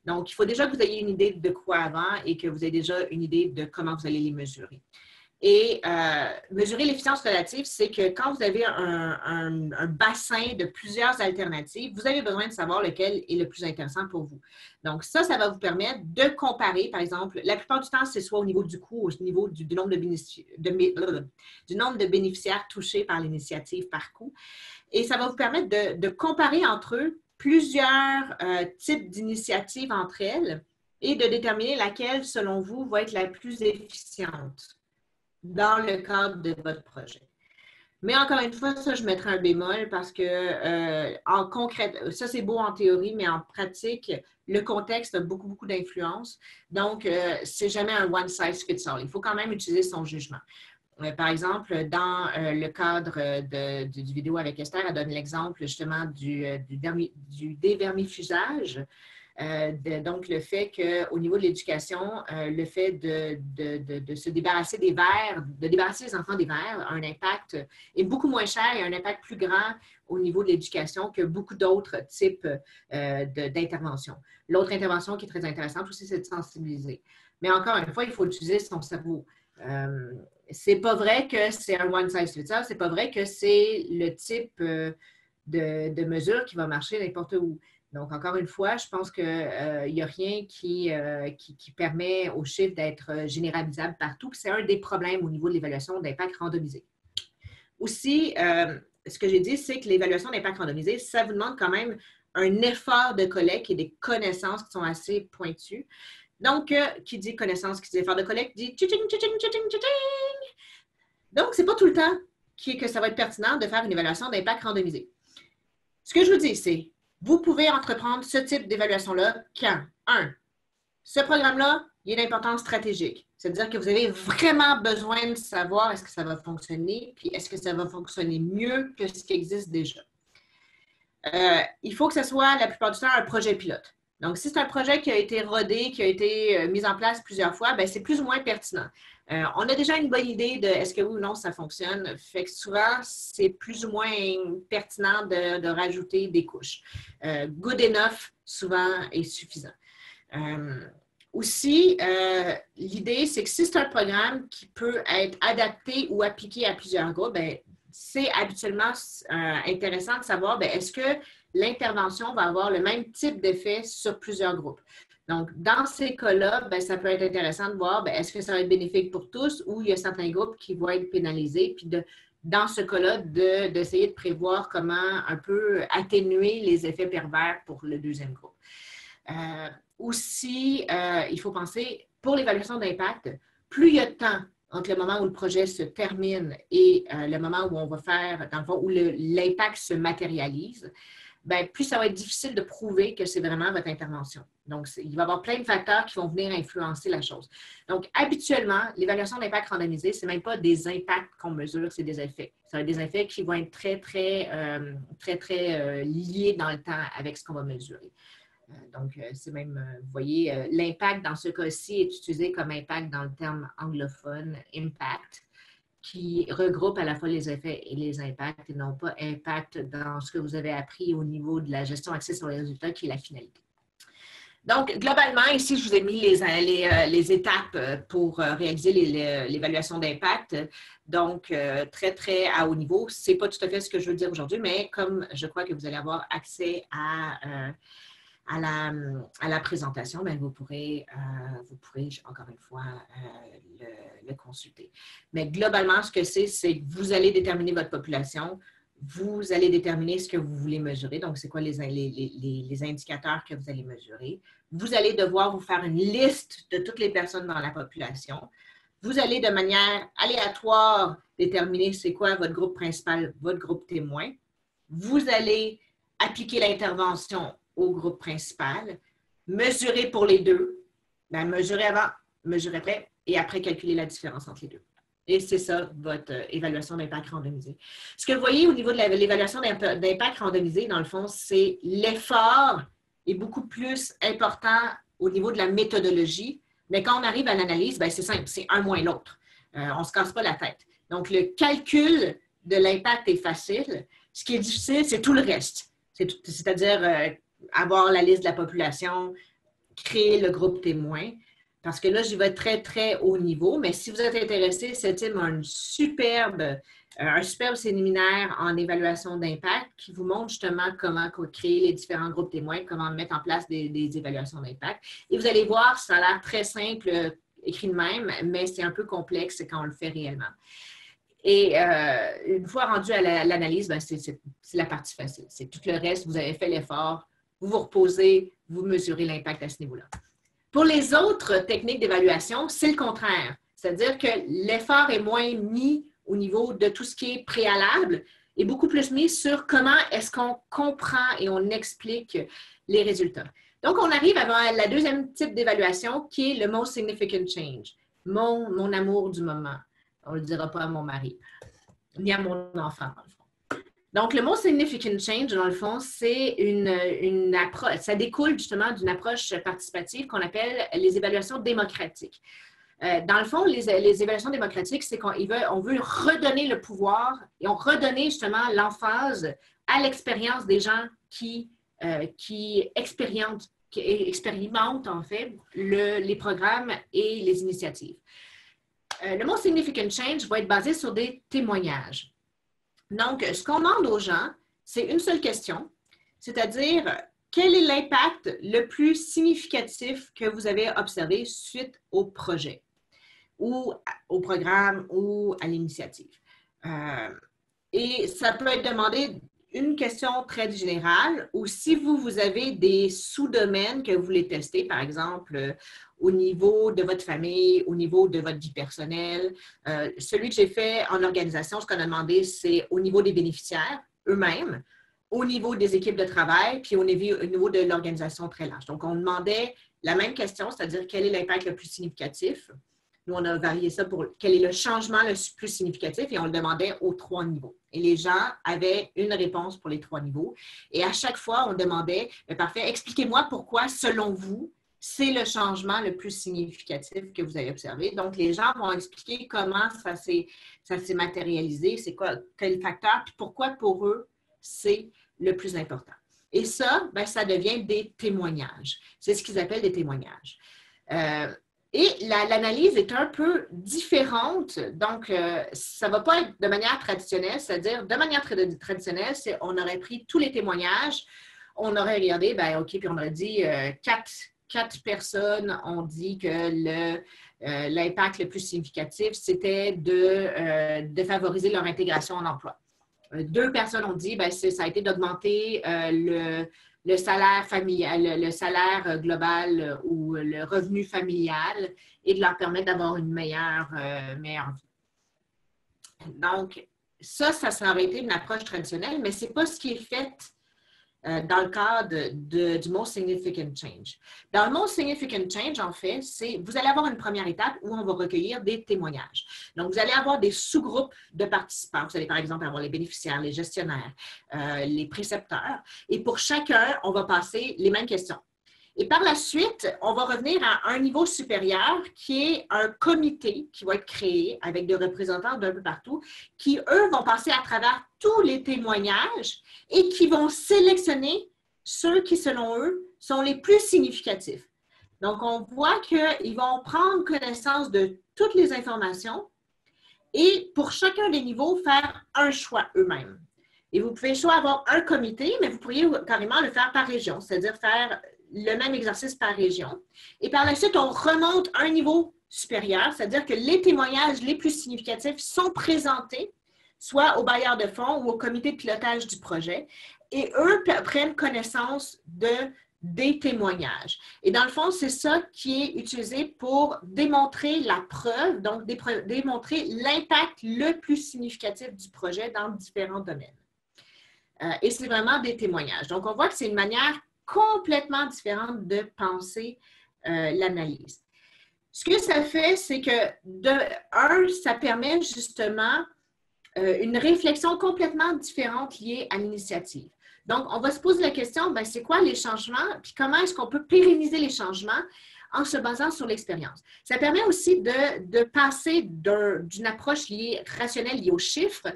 Donc, il faut déjà que vous ayez une idée de quoi avant et que vous ayez déjà une idée de comment vous allez les mesurer. Et mesurer l'efficience relative, c'est que quand vous avez un bassin de plusieurs alternatives, vous avez besoin de savoir lequel est le plus intéressant pour vous. Donc, ça va vous permettre de comparer, par exemple, la plupart du temps, c'est soit au niveau du coût, au niveau du nombre de bénéficiaires touchés par l'initiative par coût. Et ça va vous permettre de comparer entre eux plusieurs types d'initiatives entre elles et de déterminer laquelle, selon vous, va être la plus efficiente dans le cadre de votre projet. Mais encore une fois, ça, je mettrai un bémol parce que en concret, ça c'est beau en théorie, mais en pratique, le contexte a beaucoup, beaucoup d'influence. Donc, c'est jamais un one size fits all. Il faut quand même utiliser son jugement. Par exemple, dans le cadre du vidéo avec Esther, elle donne l'exemple justement du dévermifusage. Donc, le fait qu'au niveau de l'éducation, le fait de se débarrasser des verres, de débarrasser les enfants des verres, a un impact est beaucoup moins cher et un impact plus grand au niveau de l'éducation que beaucoup d'autres types d'interventions. L'autre intervention qui est très intéressante aussi, c'est de sensibiliser. Mais encore une fois, il faut utiliser son cerveau. C'est pas vrai que c'est un one size fits all, c'est pas vrai que c'est le type de mesure qui va marcher n'importe où. Donc, encore une fois, je pense qu'il n'y a rien qui permet aux chiffres d'être généralisables partout. C'est un des problèmes au niveau de l'évaluation d'impact randomisé. Aussi, ce que j'ai dit, c'est que l'évaluation d'impact randomisé, ça vous demande quand même un effort de collecte et des connaissances qui sont assez pointues. Donc, qui dit connaissance, qui dit effort de collecte, dit tching, tching, tching, tching. Donc, ce n'est pas tout le temps que ça va être pertinent de faire une évaluation d'impact randomisé. Ce que je vous dis, c'est vous pouvez entreprendre ce type d'évaluation-là quand, ce programme-là, il est d'importance stratégique. C'est-à-dire que vous avez vraiment besoin de savoir est-ce que ça va fonctionner, puis est-ce que ça va fonctionner mieux que ce qui existe déjà. Il faut que ce soit, la plupart du temps, un projet pilote. Donc, si c'est un projet qui a été rodé, qui a été mis en place plusieurs fois, bien, c'est plus ou moins pertinent. On a déjà une bonne idée de est-ce que oui ou non ça fonctionne. Fait que souvent, c'est plus ou moins pertinent de rajouter des couches. Good enough, souvent, est suffisant. Aussi, l'idée, c'est que si c'est un programme qui peut être adapté ou appliqué à plusieurs groupes, bien, c'est habituellement intéressant de savoir, est-ce que l'intervention va avoir le même type d'effet sur plusieurs groupes. Donc, dans ces cas-là, ça peut être intéressant de voir, est-ce que ça va être bénéfique pour tous ou il y a certains groupes qui vont être pénalisés, puis dans ce cas-là, d'essayer de prévoir comment un peu atténuer les effets pervers pour le deuxième groupe. Aussi, il faut penser, pour l'évaluation d'impact, plus il y a de temps entre le moment où le projet se termine et le moment où on va faire, dans le fond, où l'impact se matérialise, plus ça va être difficile de prouver que c'est vraiment votre intervention. Donc, il va y avoir plein de facteurs qui vont venir influencer la chose. Donc, habituellement, l'évaluation d'impact randomisée, ce n'est même pas des impacts qu'on mesure, c'est des effets. Ça va être des effets qui vont être très, très liés dans le temps avec ce qu'on va mesurer. Donc, c'est même, vous voyez, l'impact dans ce cas-ci est utilisé comme impact dans le terme anglophone, impact, qui regroupe à la fois les effets et les impacts et non pas impact dans ce que vous avez appris au niveau de la gestion axée sur les résultats qui est la finalité. Donc, globalement, ici, je vous ai mis les étapes pour réaliser l'évaluation d'impact. Donc, très, très à haut niveau. Ce n'est pas tout à fait ce que je veux dire aujourd'hui, mais comme je crois que vous allez avoir accès à la présentation, vous pourrez encore une fois le consulter. Mais globalement, ce que c'est que vous allez déterminer votre population, vous allez déterminer ce que vous voulez mesurer, donc c'est quoi les indicateurs que vous allez mesurer. Vous allez devoir vous faire une liste de toutes les personnes dans la population. Vous allez de manière aléatoire déterminer c'est quoi votre groupe principal, votre groupe témoin. Vous allez appliquer l'intervention au groupe principal, mesurer pour les deux, mesurer avant, mesurer après, et après calculer la différence entre les deux. Et c'est ça, votre évaluation d'impact randomisé. Ce que vous voyez au niveau de l'évaluation d'impact randomisé, dans le fond, c'est l'effort est beaucoup plus important au niveau de la méthodologie. Mais quand on arrive à l'analyse, ben c'est simple, c'est un moins l'autre. On ne se casse pas la tête. Donc, le calcul de l'impact est facile. Ce qui est difficile, c'est tout le reste. C'est-à-dire avoir la liste de la population, créer le groupe témoin. Parce que là, j'y vais très, très haut niveau. Mais si vous êtes intéressé, CETIM a un superbe séminaire en évaluation d'impact qui vous montre justement comment créer les différents groupes témoins, comment mettre en place des évaluations d'impact. Et vous allez voir, ça a l'air très simple, écrit de même, mais c'est un peu complexe quand on le fait réellement. Et une fois rendu à l'analyse, ben c'est la partie facile. C'est tout le reste, vous avez fait l'effort, vous vous reposez, vous mesurez l'impact à ce niveau-là. Pour les autres techniques d'évaluation, c'est le contraire. C'est-à-dire que l'effort est moins mis au niveau de tout ce qui est préalable et beaucoup plus mis sur comment est-ce qu'on comprend et on explique les résultats. Donc, on arrive à la deuxième type d'évaluation qui est le most significant change, mon amour du moment. On ne le dira pas à mon mari, ni à mon enfant, dans le fond. Donc, le most significant change, dans le fond, c'est une approche, ça découle justement d'une approche participative qu'on appelle les évaluations démocratiques. Dans le fond, les évaluations démocratiques, c'est qu'on veut redonner le pouvoir et on redonner justement l'emphase à l'expérience des gens qui expérimentent en fait les programmes et les initiatives. Le most significant change va être basé sur des témoignages. Donc, ce qu'on demande aux gens, c'est une seule question, c'est-à-dire quel est l'impact le plus significatif que vous avez observé suite au projet ou au programme ou à l'initiative. Et ça peut être demandé une question très générale ou si vous avez des sous-domaines que vous voulez tester, par exemple, au niveau de votre famille, au niveau de votre vie personnelle. Celui que j'ai fait en organisation, ce qu'on a demandé, c'est au niveau des bénéficiaires eux-mêmes, au niveau des équipes de travail, puis au niveau de l'organisation très large. Donc, on demandait la même question, c'est-à-dire quel est l'impact le plus significatif. Nous, on a varié ça pour quel est le changement le plus significatif et on le demandait aux 3 niveaux. Et les gens avaient une réponse pour les 3 niveaux. Et à chaque fois, on demandait, parfait, expliquez-moi pourquoi, selon vous, c'est le changement le plus significatif que vous avez observé. Donc, les gens vont expliquer comment ça s'est matérialisé, c'est quoi, quel facteur, puis pourquoi pour eux, c'est le plus important. Et ça, ben, ça devient des témoignages. C'est ce qu'ils appellent des témoignages. Et l'analyse est un peu différente. Donc, ça ne va pas être de manière traditionnelle, c'est-à-dire de manière traditionnelle, on aurait pris tous les témoignages, on aurait regardé, ben OK, puis on aurait dit 4 personnes ont dit que l'impact le plus significatif, c'était de favoriser leur intégration en emploi. 2 personnes ont dit, ben, ça a été d'augmenter le salaire familial, le salaire global ou le revenu familial et de leur permettre d'avoir une meilleure vie. Donc, ça aurait été une approche traditionnelle, mais ce n'est pas ce qui est fait dans le cadre du Most Significant Change. Dans le Most Significant Change, en fait, vous allez avoir une première étape où on va recueillir des témoignages. Donc, vous allez avoir des sous-groupes de participants. Vous allez, par exemple, avoir les bénéficiaires, les gestionnaires, les précepteurs. Et pour chacun, on va passer les mêmes questions. Et par la suite, on va revenir à un niveau supérieur qui est un comité qui va être créé avec des représentants d'un peu partout qui, eux, vont passer à travers tous les témoignages et qui vont sélectionner ceux qui, selon eux, sont les plus significatifs. Donc, on voit qu'ils vont prendre connaissance de toutes les informations et pour chacun des niveaux, faire un choix eux-mêmes. Et vous pouvez soit avoir un comité, mais vous pourriez carrément le faire par région, c'est-à-dire faire le même exercice par région. Et par la suite, on remonte un niveau supérieur, c'est-à-dire que les témoignages les plus significatifs sont présentés, soit aux bailleurs de fonds ou au comité de pilotage du projet, et eux prennent connaissance des témoignages. Et dans le fond, c'est ça qui est utilisé pour démontrer la preuve, donc démontrer l'impact le plus significatif du projet dans différents domaines. Et c'est vraiment des témoignages. Donc, on voit que c'est une manière complètement différente de penser l'analyse. Ce que ça fait, c'est que, ça permet justement une réflexion complètement différente liée à l'initiative. Donc, on va se poser la question, ben, c'est quoi les changements, puis comment est-ce qu'on peut pérenniser les changements en se basant sur l'expérience. Ça permet aussi de passer d'une approche rationnelle liée aux chiffres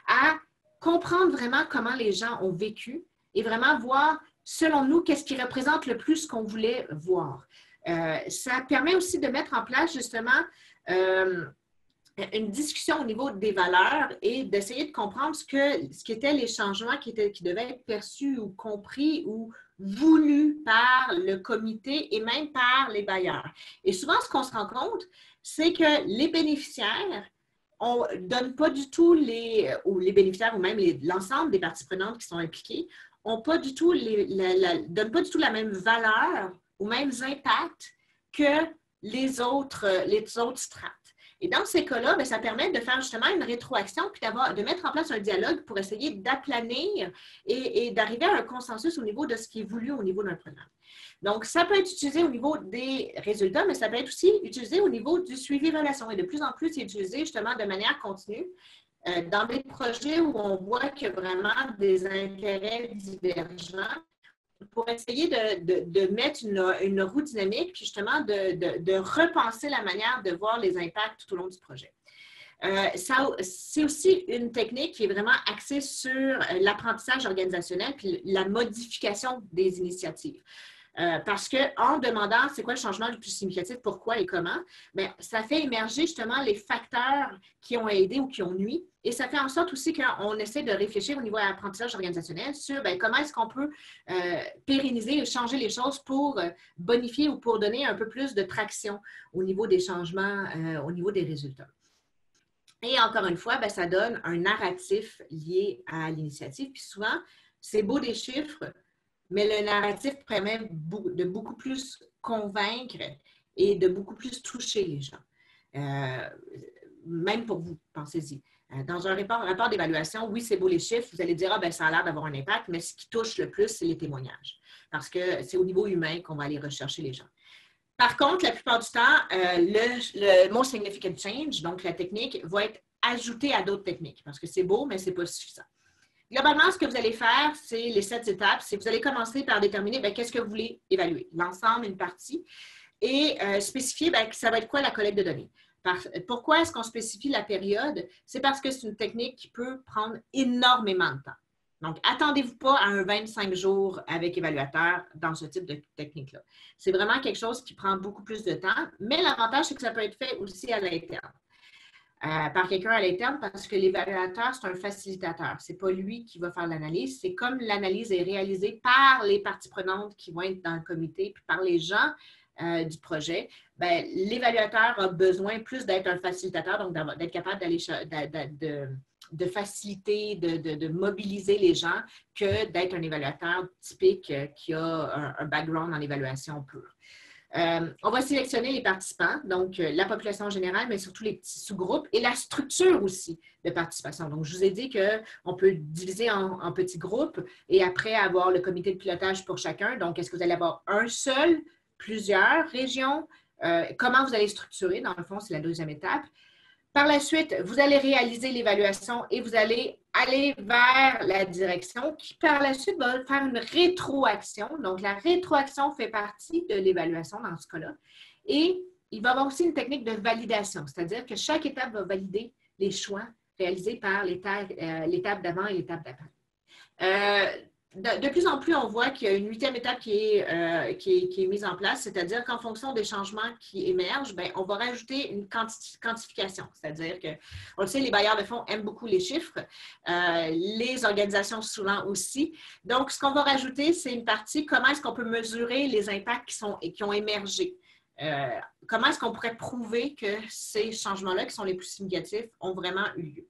à comprendre vraiment comment les gens ont vécu et vraiment voir, selon nous, qu'est-ce qui représente le plus ce qu'on voulait voir. Ça permet aussi de mettre en place justement une discussion au niveau des valeurs et d'essayer de comprendre ce qu'étaient les changements qui devaient être perçus ou compris ou voulus par le comité et même par les bailleurs. Et souvent, ce qu'on se rend compte, c'est que les bénéficiaires ne donnent pas du tout ou les bénéficiaires ou même l'ensemble des parties prenantes qui sont impliquées, donnent pas du tout la même valeur ou mêmes impacts que les autres strates. Et dans ces cas-là, bien, ça permet de faire justement une rétroaction puis de mettre en place un dialogue pour essayer d'aplanir et d'arriver à un consensus au niveau de ce qui est voulu au niveau d'un programme. Donc, ça peut être utilisé au niveau des résultats, mais ça peut être aussi utilisé au niveau du suivi-évaluation. Et de plus en plus, c'est utilisé justement de manière continue dans des projets où on voit qu'il y a vraiment des intérêts divergents pour essayer de mettre une roue dynamique, puis justement de repenser la manière de voir les impacts tout au long du projet. C'est aussi une technique qui est vraiment axée sur l'apprentissage organisationnel puis la modification des initiatives. Parce qu'en demandant c'est quoi le changement le plus significatif, pourquoi et comment, bien, ça fait émerger justement les facteurs qui ont aidé ou qui ont nui. Et ça fait en sorte aussi qu'on essaie de réfléchir au niveau de l'apprentissage organisationnel sur bien, comment est-ce qu'on peut pérenniser et changer les choses pour bonifier ou pour donner un peu plus de traction au niveau des changements, au niveau des résultats. Et encore une fois, bien, ça donne un narratif lié à l'initiative. Puis souvent, c'est beau des chiffres, mais le narratif permet de beaucoup plus convaincre et de beaucoup plus toucher les gens. Même pour vous, pensez-y. Dans un rapport d'évaluation, oui, c'est beau les chiffres, vous allez dire, ah, ben, ça a l'air d'avoir un impact, mais ce qui touche le plus, c'est les témoignages. Parce que c'est au niveau humain qu'on va aller rechercher les gens. Par contre, la plupart du temps, le Most Significant Change, donc la technique, va être ajoutée à d'autres techniques. Parce que c'est beau, mais ce n'est pas suffisant. Globalement, ce que vous allez faire, c'est les 7 étapes. C'est que vous allez commencer par déterminer qu'est-ce que vous voulez évaluer, l'ensemble, une partie, et spécifier ça va être quoi la collecte de données. Pourquoi est-ce qu'on spécifie la période? C'est parce que c'est une technique qui peut prendre énormément de temps. Donc, attendez-vous pas à un 25 jours avec évaluateur dans ce type de technique-là. C'est vraiment quelque chose qui prend beaucoup plus de temps, mais l'avantage, c'est que ça peut être fait aussi à l'interne. Par quelqu'un à l'interne parce que l'évaluateur, c'est un facilitateur. Ce n'est pas lui qui va faire l'analyse. C'est comme l'analyse est réalisée par les parties prenantes qui vont être dans le comité, puis par les gens du projet, bien, l'évaluateur a besoin plus d'être un facilitateur, donc d'être capable de faciliter, de mobiliser les gens que d'être un évaluateur typique qui a un background en évaluation pure. On va sélectionner les participants, donc la population générale, mais surtout les petits sous-groupes et la structure aussi de participation. Donc, je vous ai dit qu'on peut diviser en petits groupes et après avoir le comité de pilotage pour chacun. Donc, est-ce que vous allez avoir un seul, plusieurs régions? Comment vous allez structurer? Dans le fond, c'est la deuxième étape. Par la suite, vous allez réaliser l'évaluation et vous allez aller vers la direction qui, par la suite, va faire une rétroaction. Donc, la rétroaction fait partie de l'évaluation dans ce cas-là. Et il va y avoir aussi une technique de validation, c'est-à-dire que chaque étape va valider les choix réalisés par l'étape d'avant et l'étape d'après. De plus en plus, on voit qu'il y a une 8e étape qui est mise en place, c'est-à-dire qu'en fonction des changements qui émergent, bien, on va rajouter une quantification, c'est-à-dire que, on le sait, les bailleurs de fonds aiment beaucoup les chiffres, les organisations souvent aussi. Donc, ce qu'on va rajouter, c'est une partie, comment est-ce qu'on peut mesurer les impacts qui ont émergé? Comment est-ce qu'on pourrait prouver que ces changements-là, qui sont les plus significatifs, ont vraiment eu lieu?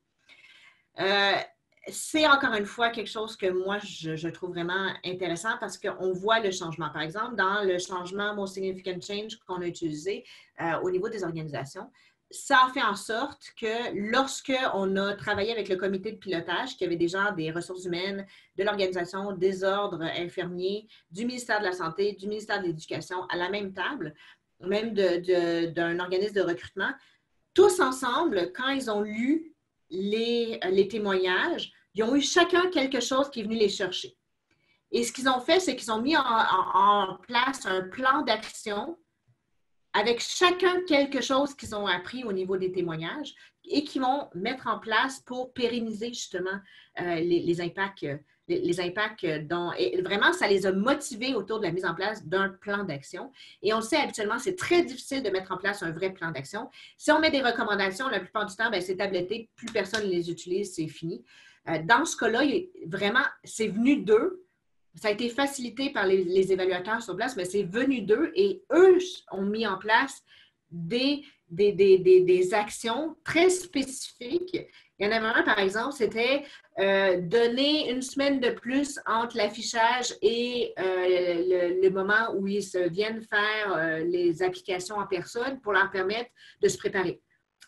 C'est encore une fois quelque chose que moi, je trouve vraiment intéressant parce qu'on voit le changement. Par exemple, dans le changement Most Significant Change qu'on a utilisé au niveau des organisations, ça a fait en sorte que lorsqu'on a travaillé avec le comité de pilotage, qui avait des gens des ressources humaines, de l'organisation, des ordres infirmiers, du ministère de la Santé, du ministère de l'Éducation, à la même table, même d'un organisme de recrutement, tous ensemble, quand ils ont lu les témoignages, ils ont eu chacun quelque chose qui est venu les chercher. Et ce qu'ils ont fait, c'est qu'ils ont mis en place un plan d'action avec chacun quelque chose qu'ils ont appris au niveau des témoignages et qu'ils vont mettre en place pour pérenniser justement les impacts. Les impacts et vraiment, ça les a motivés autour de la mise en place d'un plan d'action. Et on le sait, habituellement, c'est très difficile de mettre en place un vrai plan d'action. Si on met des recommandations, la plupart du temps, c'est tabletté, plus personne ne les utilise, c'est fini. Dans ce cas-là, vraiment, c'est venu d'eux. Ça a été facilité par les évaluateurs sur place, mais c'est venu d'eux et eux ont mis en place des actions très spécifiques. Il y en avait un, par exemple, c'était donner une semaine de plus entre l'affichage et le moment où ils viennent faire les applications en personne pour leur permettre de se préparer.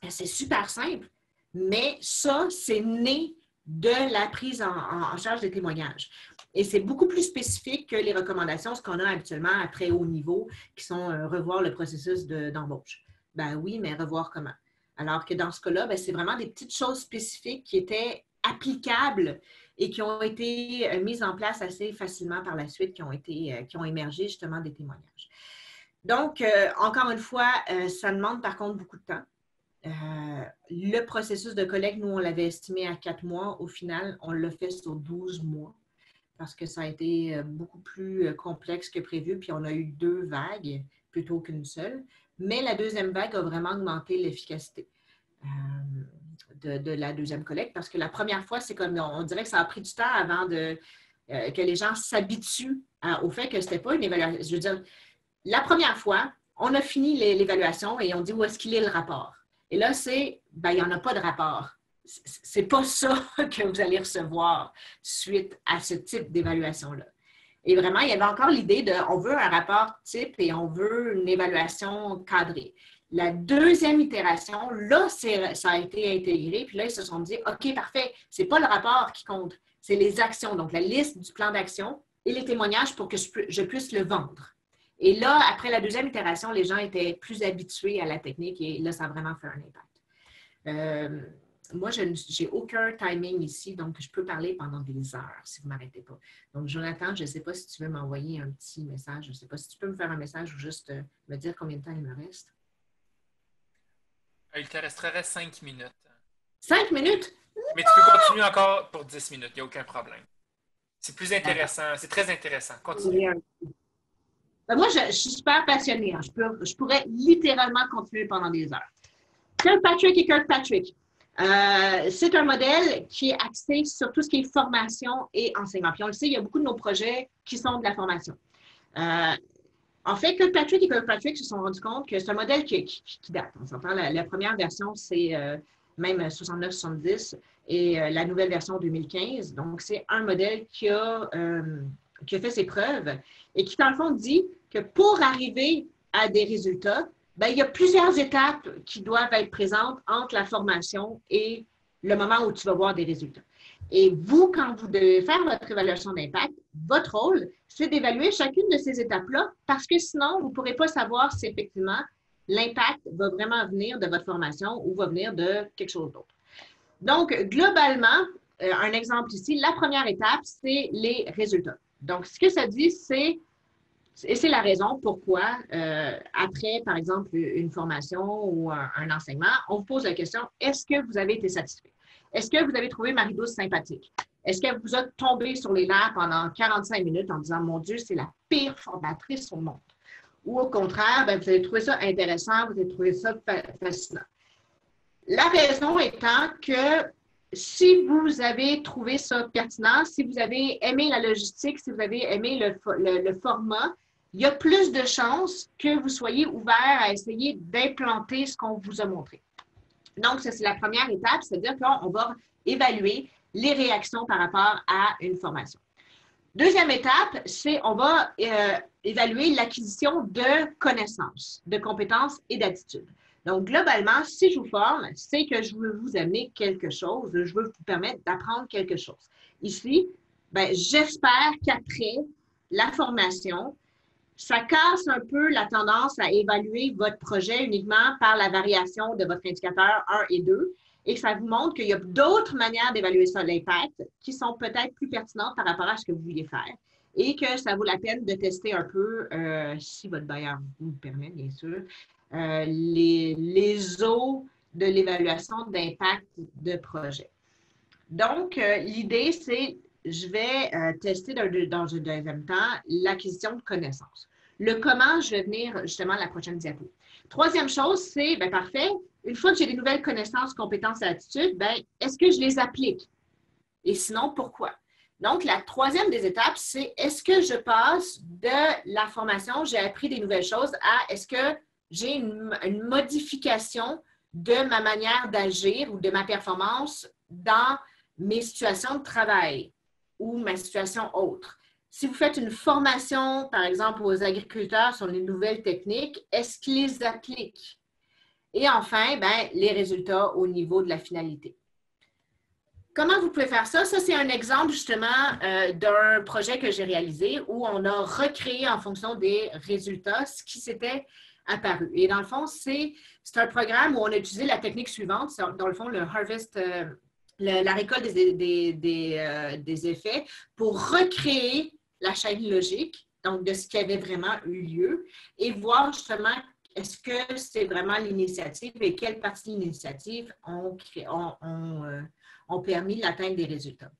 C'est super simple, mais ça, c'est né de la prise en charge des témoignages. Et c'est beaucoup plus spécifique que les recommandations, ce qu'on a habituellement à très haut niveau, qui sont revoir le processus d'embauche. Ben oui, mais revoir comment? Alors que dans ce cas-là, c'est vraiment des petites choses spécifiques qui étaient applicables et qui ont été mises en place assez facilement par la suite, qui ont émergé justement des témoignages. Donc, encore une fois, ça demande par contre beaucoup de temps. Le processus de collecte, nous, on l'avait estimé à 4 mois. Au final, on l'a fait sur 12 mois parce que ça a été beaucoup plus complexe que prévu, puis on a eu 2 vagues plutôt qu'une seule. Mais la deuxième vague a vraiment augmenté l'efficacité de la deuxième collecte parce que la première fois, c'est comme, on dirait que ça a pris du temps avant que les gens s'habituent au fait que ce n'était pas une évaluation. Je veux dire, la première fois, on a fini l'évaluation et on dit où est-ce qu'il est le rapport. Et là, il n'y en a pas de rapport. C'est pas ça que vous allez recevoir suite à ce type d'évaluation-là. Et vraiment, il y avait encore l'idée on veut un rapport type et on veut une évaluation cadrée. La deuxième itération, là, ça a été intégré, puis là, ils se sont dit, OK, parfait, c'est pas le rapport qui compte, c'est les actions, donc la liste du plan d'action et les témoignages pour que je puisse le vendre. Et là, après la deuxième itération, les gens étaient plus habitués à la technique et là, ça a vraiment fait un impact. Moi, je n'ai aucun timing ici, donc je peux parler pendant des heures si vous ne m'arrêtez pas. Donc, Jonathan, je ne sais pas si tu veux m'envoyer un petit message. Je ne sais pas si tu peux me faire un message ou juste me dire combien de temps il me reste. Il te resterait 5 minutes. 5 minutes? Mais tu peux continuer encore pour 10 minutes, il n'y a aucun problème. C'est plus intéressant, c'est très intéressant. Continue. Moi, je suis super passionnée. Hein. Je pourrais littéralement continuer pendant des heures. Kirkpatrick et Kirkpatrick. C'est un modèle qui est axé sur tout ce qui est formation et enseignement. Puis on le sait, il y a beaucoup de nos projets qui sont de la formation. En fait, Kirkpatrick et Kirkpatrick se sont rendus compte que c'est un modèle qui date. On s'entend, la première version, c'est même 69-70 et la nouvelle version 2015. Donc, c'est un modèle qui a fait ses preuves et qui, dans le fond, dit que pour arriver à des résultats, il y a plusieurs étapes qui doivent être présentes entre la formation et le moment où tu vas voir des résultats. Et vous, quand vous devez faire votre évaluation d'impact, votre rôle, c'est d'évaluer chacune de ces étapes-là parce que sinon, vous ne pourrez pas savoir si effectivement l'impact va vraiment venir de votre formation ou va venir de quelque chose d'autre. Donc, globalement, un exemple ici, la première étape, c'est les résultats. Donc, ce que ça dit, et c'est la raison pourquoi, après, par exemple, une formation ou un enseignement, on vous pose la question, est-ce que vous avez été satisfait? Est-ce que vous avez trouvé Marie-Douce sympathique? Est-ce qu'elle vous a tombé sur les nerfs pendant 45 minutes en disant, mon Dieu, c'est la pire formatrice au monde? Ou au contraire, vous avez trouvé ça intéressant, vous avez trouvé ça fascinant. La raison étant que si vous avez trouvé ça pertinent, si vous avez aimé la logistique, si vous avez aimé le format, il y a plus de chances que vous soyez ouvert à essayer d'implanter ce qu'on vous a montré. Donc, ça, c'est la première étape, c'est-à-dire qu'on va évaluer les réactions par rapport à une formation. Deuxième étape, c'est on va évaluer l'acquisition de connaissances, de compétences et d'attitudes. Donc, globalement, si je vous forme, c'est que je veux vous amener quelque chose, je veux vous permettre d'apprendre quelque chose. Ici, j'espère qu'après la formation, ça casse un peu la tendance à évaluer votre projet uniquement par la variation de votre indicateur 1 et 2 et que ça vous montre qu'il y a d'autres manières d'évaluer ça, l'impact, qui sont peut-être plus pertinentes par rapport à ce que vous vouliez faire. et que ça vaut la peine de tester un peu, si votre bailleur vous le permet, bien sûr, les eaux de l'évaluation d'impact de projet. Donc, l'idée, c'est, je vais tester dans un deuxième temps l'acquisition de connaissances. Le comment, je vais venir justement à la prochaine diapo. Troisième chose, c'est, bien parfait, une fois que j'ai des nouvelles connaissances, compétences et attitudes, bien, est-ce que je les applique? Et sinon, pourquoi? Donc, la troisième des étapes, c'est est-ce que je passe de la formation, j'ai appris des nouvelles choses, à est-ce que j'ai une modification de ma manière d'agir ou de ma performance dans mes situations de travail ou ma situation autre. Si vous faites une formation, par exemple, aux agriculteurs sur les nouvelles techniques, est-ce qu'ils les appliquent? Et enfin, bien, les résultats au niveau de la finalité. Comment vous pouvez faire ça? Ça, c'est un exemple justement d'un projet que j'ai réalisé où on a recréé en fonction des résultats ce qui s'était apparu. Et dans le fond, c'est un programme où on a utilisé la technique suivante, dans le fond, le harvest, la récolte des effets pour recréer la chaîne logique, donc de ce qui avait vraiment eu lieu, et voir justement est-ce que c'est vraiment l'initiative et quelles parties de l'initiative ont permis l'atteinte des résultats.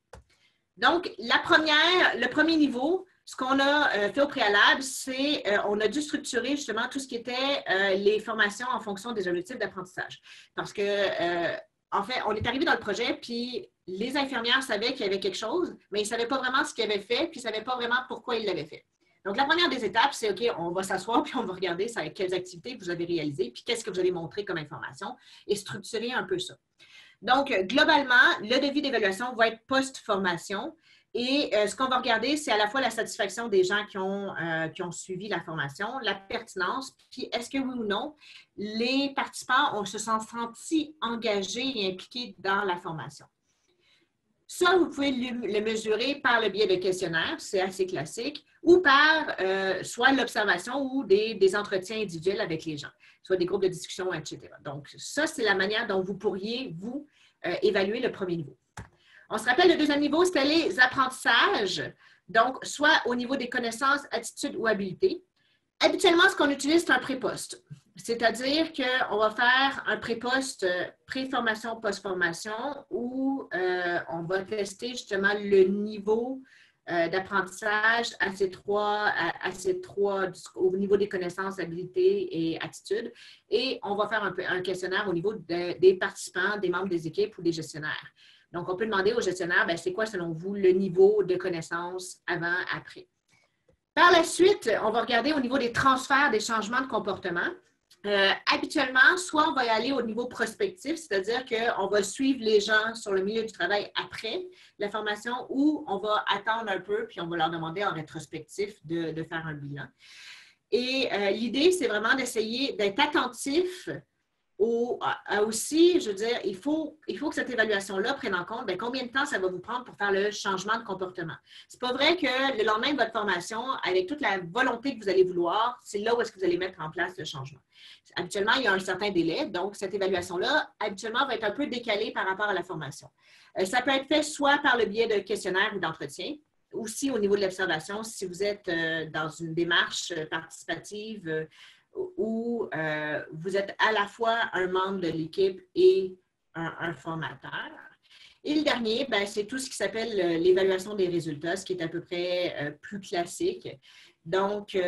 Donc, le premier niveau, ce qu'on a fait au préalable, c'est on a dû structurer justement tout ce qui était les formations en fonction des objectifs d'apprentissage. Parce que, en fait, on est arrivé dans le projet, puis les infirmières savaient qu'il y avait quelque chose, mais ils ne savaient pas vraiment ce qu'ils avaient fait, puis ils ne savaient pas vraiment pourquoi ils l'avaient fait. Donc, la première des étapes, c'est OK, on va s'asseoir, puis on va regarder quelles activités vous avez réalisées, puis qu'est-ce que vous avez montré comme information, et structurer un peu ça. Donc, globalement, le devis d'évaluation va être post-formation. Et ce qu'on va regarder, c'est à la fois la satisfaction des gens qui ont suivi la formation, la pertinence, puis est-ce que oui ou non, les participants se sont sentis engagés et impliqués dans la formation. Ça, vous pouvez le mesurer par le biais de questionnaires, c'est assez classique, ou par soit l'observation ou des entretiens individuels avec les gens, soit des groupes de discussion, etc. Donc, ça, c'est la manière dont vous pourriez, vous, évaluer le premier niveau. On se rappelle, le deuxième niveau, c'était les apprentissages, donc soit au niveau des connaissances, attitudes ou habiletés. Habituellement, ce qu'on utilise, c'est un pré-poste. C'est-à-dire qu'on va faire un pré-poste, pré-formation, post-formation, où on va tester justement le niveau d'apprentissage au niveau des connaissances, habiletés et attitudes. Et on va faire un questionnaire au niveau des participants, des membres des équipes ou des gestionnaires. Donc, on peut demander aux gestionnaires, c'est quoi selon vous le niveau de connaissances avant, après. Par la suite, on va regarder au niveau des transferts, des changements de comportement. Habituellement, soit on va y aller au niveau prospectif, c'est-à-dire qu'on va suivre les gens sur le milieu du travail après la formation, ou on va attendre un peu puis on va leur demander en rétrospectif de faire un bilan. Et l'idée, c'est vraiment d'essayer d'être attentif aussi, je veux dire, il faut que cette évaluation-là prenne en compte combien de temps ça va vous prendre pour faire le changement de comportement. C'est pas vrai que le lendemain de votre formation, avec toute la volonté que vous allez vouloir, c'est là où est-ce que vous allez mettre en place le changement. Habituellement, il y a un certain délai, donc cette évaluation-là, habituellement, va être un peu décalée par rapport à la formation. Ça peut être fait soit par le biais de questionnaires ou d'entretiens, aussi au niveau de l'observation, si vous êtes dans une démarche participative où vous êtes à la fois un membre de l'équipe et un formateur. Et le dernier, c'est tout ce qui s'appelle l'évaluation des résultats, ce qui est à peu près plus classique. Donc,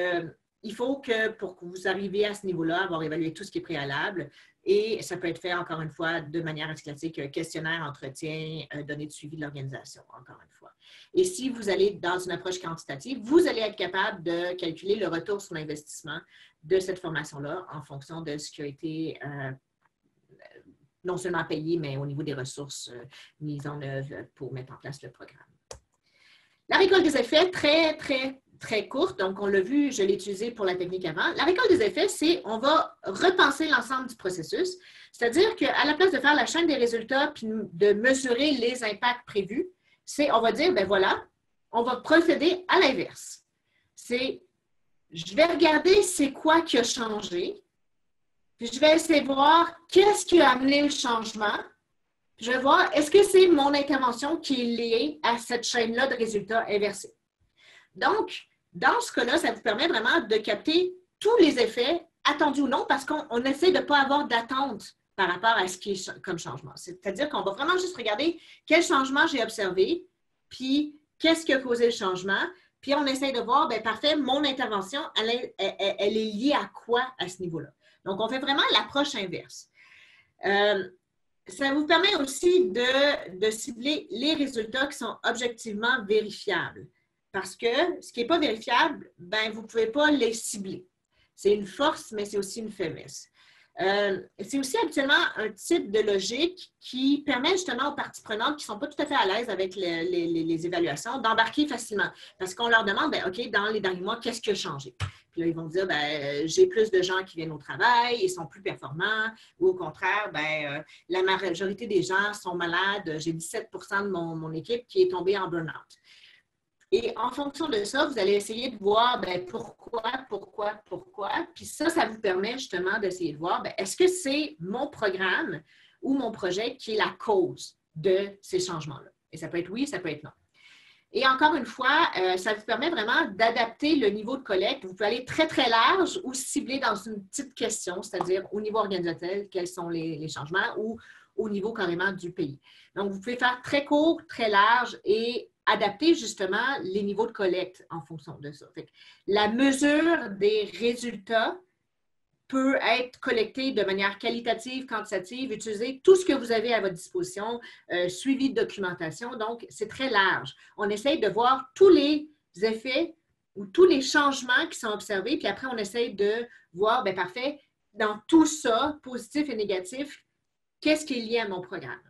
il faut que pour que vous arriviez à ce niveau-là, avoir évalué tout ce qui est préalable, et ça peut être fait, encore une fois, de manière assez classique, questionnaire, entretien, données de suivi de l'organisation, encore une fois. Et si vous allez dans une approche quantitative, vous allez être capable de calculer le retour sur l'investissement de cette formation-là en fonction de ce qui a été non seulement payé, mais au niveau des ressources mises en œuvre pour mettre en place le programme. La récolte des effets, très, très, très courte. Donc, on l'a vu, je l'ai utilisé pour la technique avant. La récolte des effets, c'est on va repenser l'ensemble du processus. C'est-à-dire qu'à la place de faire la chaîne des résultats puis de mesurer les impacts prévus, on va dire, voilà, on va procéder à l'inverse. Je vais regarder c'est quoi qui a changé, puis je vais essayer de voir qu'est-ce qui a amené le changement. Puis je vais voir, est-ce que c'est mon intervention qui est liée à cette chaîne-là de résultats inversés. Donc, dans ce cas-là, ça vous permet vraiment de capter tous les effets, attendus ou non, parce qu'on essaie de ne pas avoir d'attente par rapport à ce qui est comme changement. C'est-à-dire qu'on va vraiment juste regarder quel changement j'ai observé, puis qu'est-ce qui a causé le changement, puis on essaie de voir, bien parfait, mon intervention, elle est liée à quoi à ce niveau-là. Donc, on fait vraiment l'approche inverse. Ça vous permet aussi de cibler les résultats qui sont objectivement vérifiables. Parce que ce qui n'est pas vérifiable, ben, vous ne pouvez pas les cibler. C'est une force, mais c'est aussi une faiblesse. C'est aussi habituellement un type de logique qui permet justement aux parties prenantes qui ne sont pas tout à fait à l'aise avec les évaluations d'embarquer facilement. Parce qu'on leur demande, bien, OK, dans les derniers mois, qu'est-ce qui a changé? Puis là, ils vont dire, bien, j'ai plus de gens qui viennent au travail, ils sont plus performants, ou au contraire, bien, la majorité des gens sont malades, j'ai 17% de mon équipe qui est tombée en burn-out. Et en fonction de ça, vous allez essayer de voir bien, pourquoi. Puis ça vous permet justement d'essayer de voir, bien, est-ce que c'est mon programme ou mon projet qui est la cause de ces changements-là? Et ça peut être oui, ça peut être non. Et encore une fois, ça vous permet vraiment d'adapter le niveau de collecte. Vous pouvez aller très, très large ou cibler dans une petite question, c'est-à-dire au niveau organisationnel, quels sont les changements ou au niveau carrément du pays. Donc, vous pouvez faire très court, très large et adapter justement les niveaux de collecte en fonction de ça. Fait que la mesure des résultats peut être collectée de manière qualitative, quantitative, utiliser tout ce que vous avez à votre disposition, suivi de documentation. Donc, c'est très large. On essaye de voir tous les effets ou tous les changements qui sont observés, puis après, on essaye de voir, bien parfait, dans tout ça, positif et négatif, qu'est-ce qui est lié à mon programme?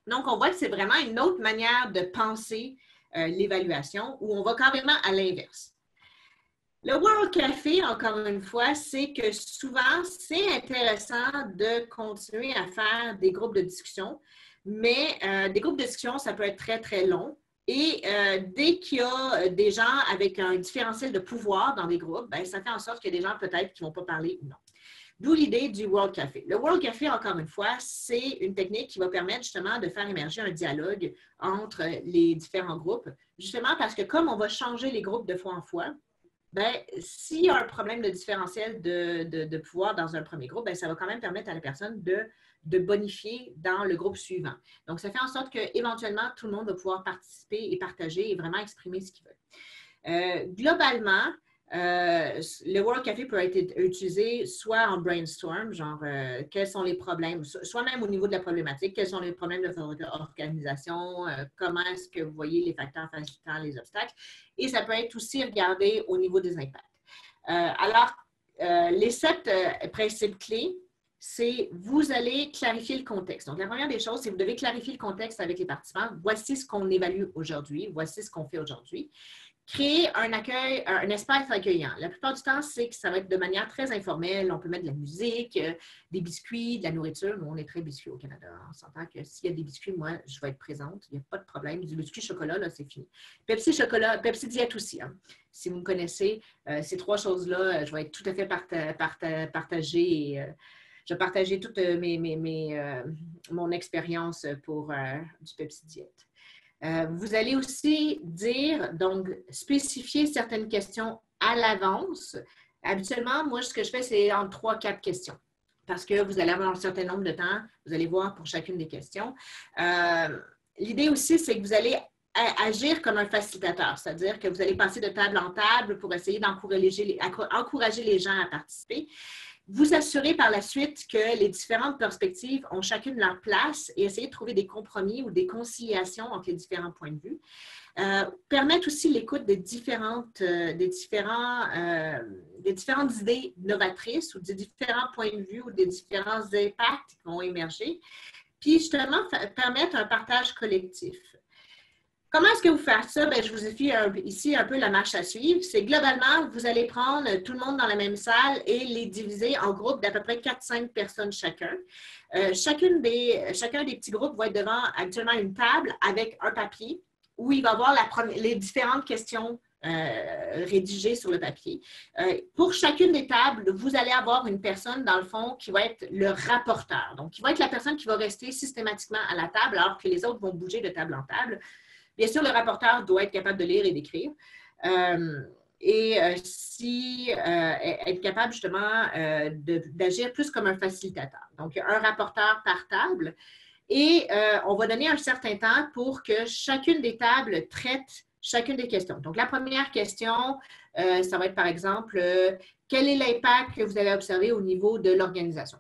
Donc, on voit que c'est vraiment une autre manière de penser l'évaluation où on va carrément à l'inverse. Le World Café, encore une fois, c'est que souvent, c'est intéressant de continuer à faire des groupes de discussion, mais des groupes de discussion, ça peut être très, très long. Et dès qu'il y a des gens avec un différentiel de pouvoir dans des groupes, bien, ça fait en sorte qu'il y a des gens peut-être qui ne vont pas parler ou non. D'où l'idée du World Café. Le World Café, encore une fois, c'est une technique qui va permettre justement de faire émerger un dialogue entre les différents groupes, justement parce que comme on va changer les groupes de fois en fois, bien, s'il y a un problème de différentiel de pouvoir dans un premier groupe, bien, ça va quand même permettre à la personne de bonifier dans le groupe suivant. Donc, ça fait en sorte qu'éventuellement, tout le monde va pouvoir participer et partager et vraiment exprimer ce qu'il veut. Globalement, le World Café peut être utilisé soit en brainstorm, genre quels sont les problèmes, soit même au niveau de la problématique, quels sont les problèmes de votre organisation, comment est-ce que vous voyez les facteurs facilitant les obstacles. Et ça peut être aussi regardé au niveau des impacts. Les 7 principes clés, c'est vous allez clarifier le contexte. Donc, la première des choses, c'est que vous devez clarifier le contexte avec les participants. Voici ce qu'on évalue aujourd'hui, voici ce qu'on fait aujourd'hui. Créer un accueil, un espace accueillant. La plupart du temps, c'est que ça va être de manière très informelle. On peut mettre de la musique, des biscuits, de la nourriture. Nous, on est très biscuits au Canada. On s'entend que s'il y a des biscuits, moi, je vais être présente. Il n'y a pas de problème. Du biscuit chocolat, là, c'est fini. Pepsi chocolat, Pepsi diète aussi. Hein. Si vous me connaissez, ces 3 choses-là, je vais être tout à fait partagée. Et, je vais partager toute mon expérience pour du Pepsi diète. Vous allez aussi dire, donc, spécifier certaines questions à l'avance. Habituellement, moi, ce que je fais, c'est en 3-4 questions parce que vous allez avoir un certain nombre de temps. Vous allez voir pour chacune des questions. L'idée aussi, c'est que vous allez agir comme un facilitateur, c'est-à-dire que vous allez passer de table en table pour essayer d'encourager les gens à participer. Vous assurez par la suite que les différentes perspectives ont chacune leur place et essayer de trouver des compromis ou des conciliations entre les différents points de vue. Permettre aussi l'écoute des différentes idées novatrices ou des différents points de vue ou des différents impacts qui vont émerger. Puis justement, permettre un partage collectif. Comment est-ce que vous faites ça? Bien, je vous ai fait ici un peu la marche à suivre. C'est globalement, vous allez prendre tout le monde dans la même salle et les diviser en groupes d'à peu près 4-5 personnes chacun. Chacun des petits groupes va être devant actuellement une table avec un papier où il va y avoir les différentes questions rédigées sur le papier. Pour chacune des tables, vous allez avoir une personne, dans le fond, qui va être le rapporteur. Donc, qui va être la personne qui va rester systématiquement à la table alors que les autres vont bouger de table en table. Bien sûr, le rapporteur doit être capable de lire et d'écrire. Être capable justement d'agir plus comme un facilitateur. Donc, un rapporteur par table et on va donner un certain temps pour que chacune des tables traite chacune des questions. Donc, la première question, ça va être par exemple, quel est l'impact que vous avez observé au niveau de l'organisation?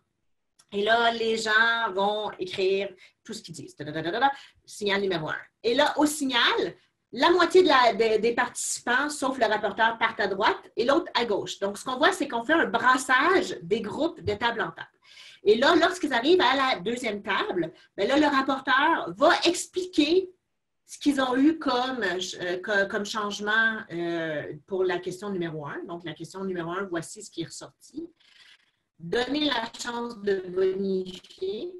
Et là, les gens vont écrire tout ce qu'ils disent. Signal numéro 1. Et là, au signal, la moitié des participants, sauf le rapporteur, partent à droite et l'autre à gauche. Donc, ce qu'on voit, c'est qu'on fait un brassage des groupes de table en table. Et là, lorsqu'ils arrivent à la deuxième table, bien là, le rapporteur va expliquer ce qu'ils ont eu comme changement pour la question numéro 1. Donc, la question numéro 1, voici ce qui est ressorti. Donner la chance de bonifier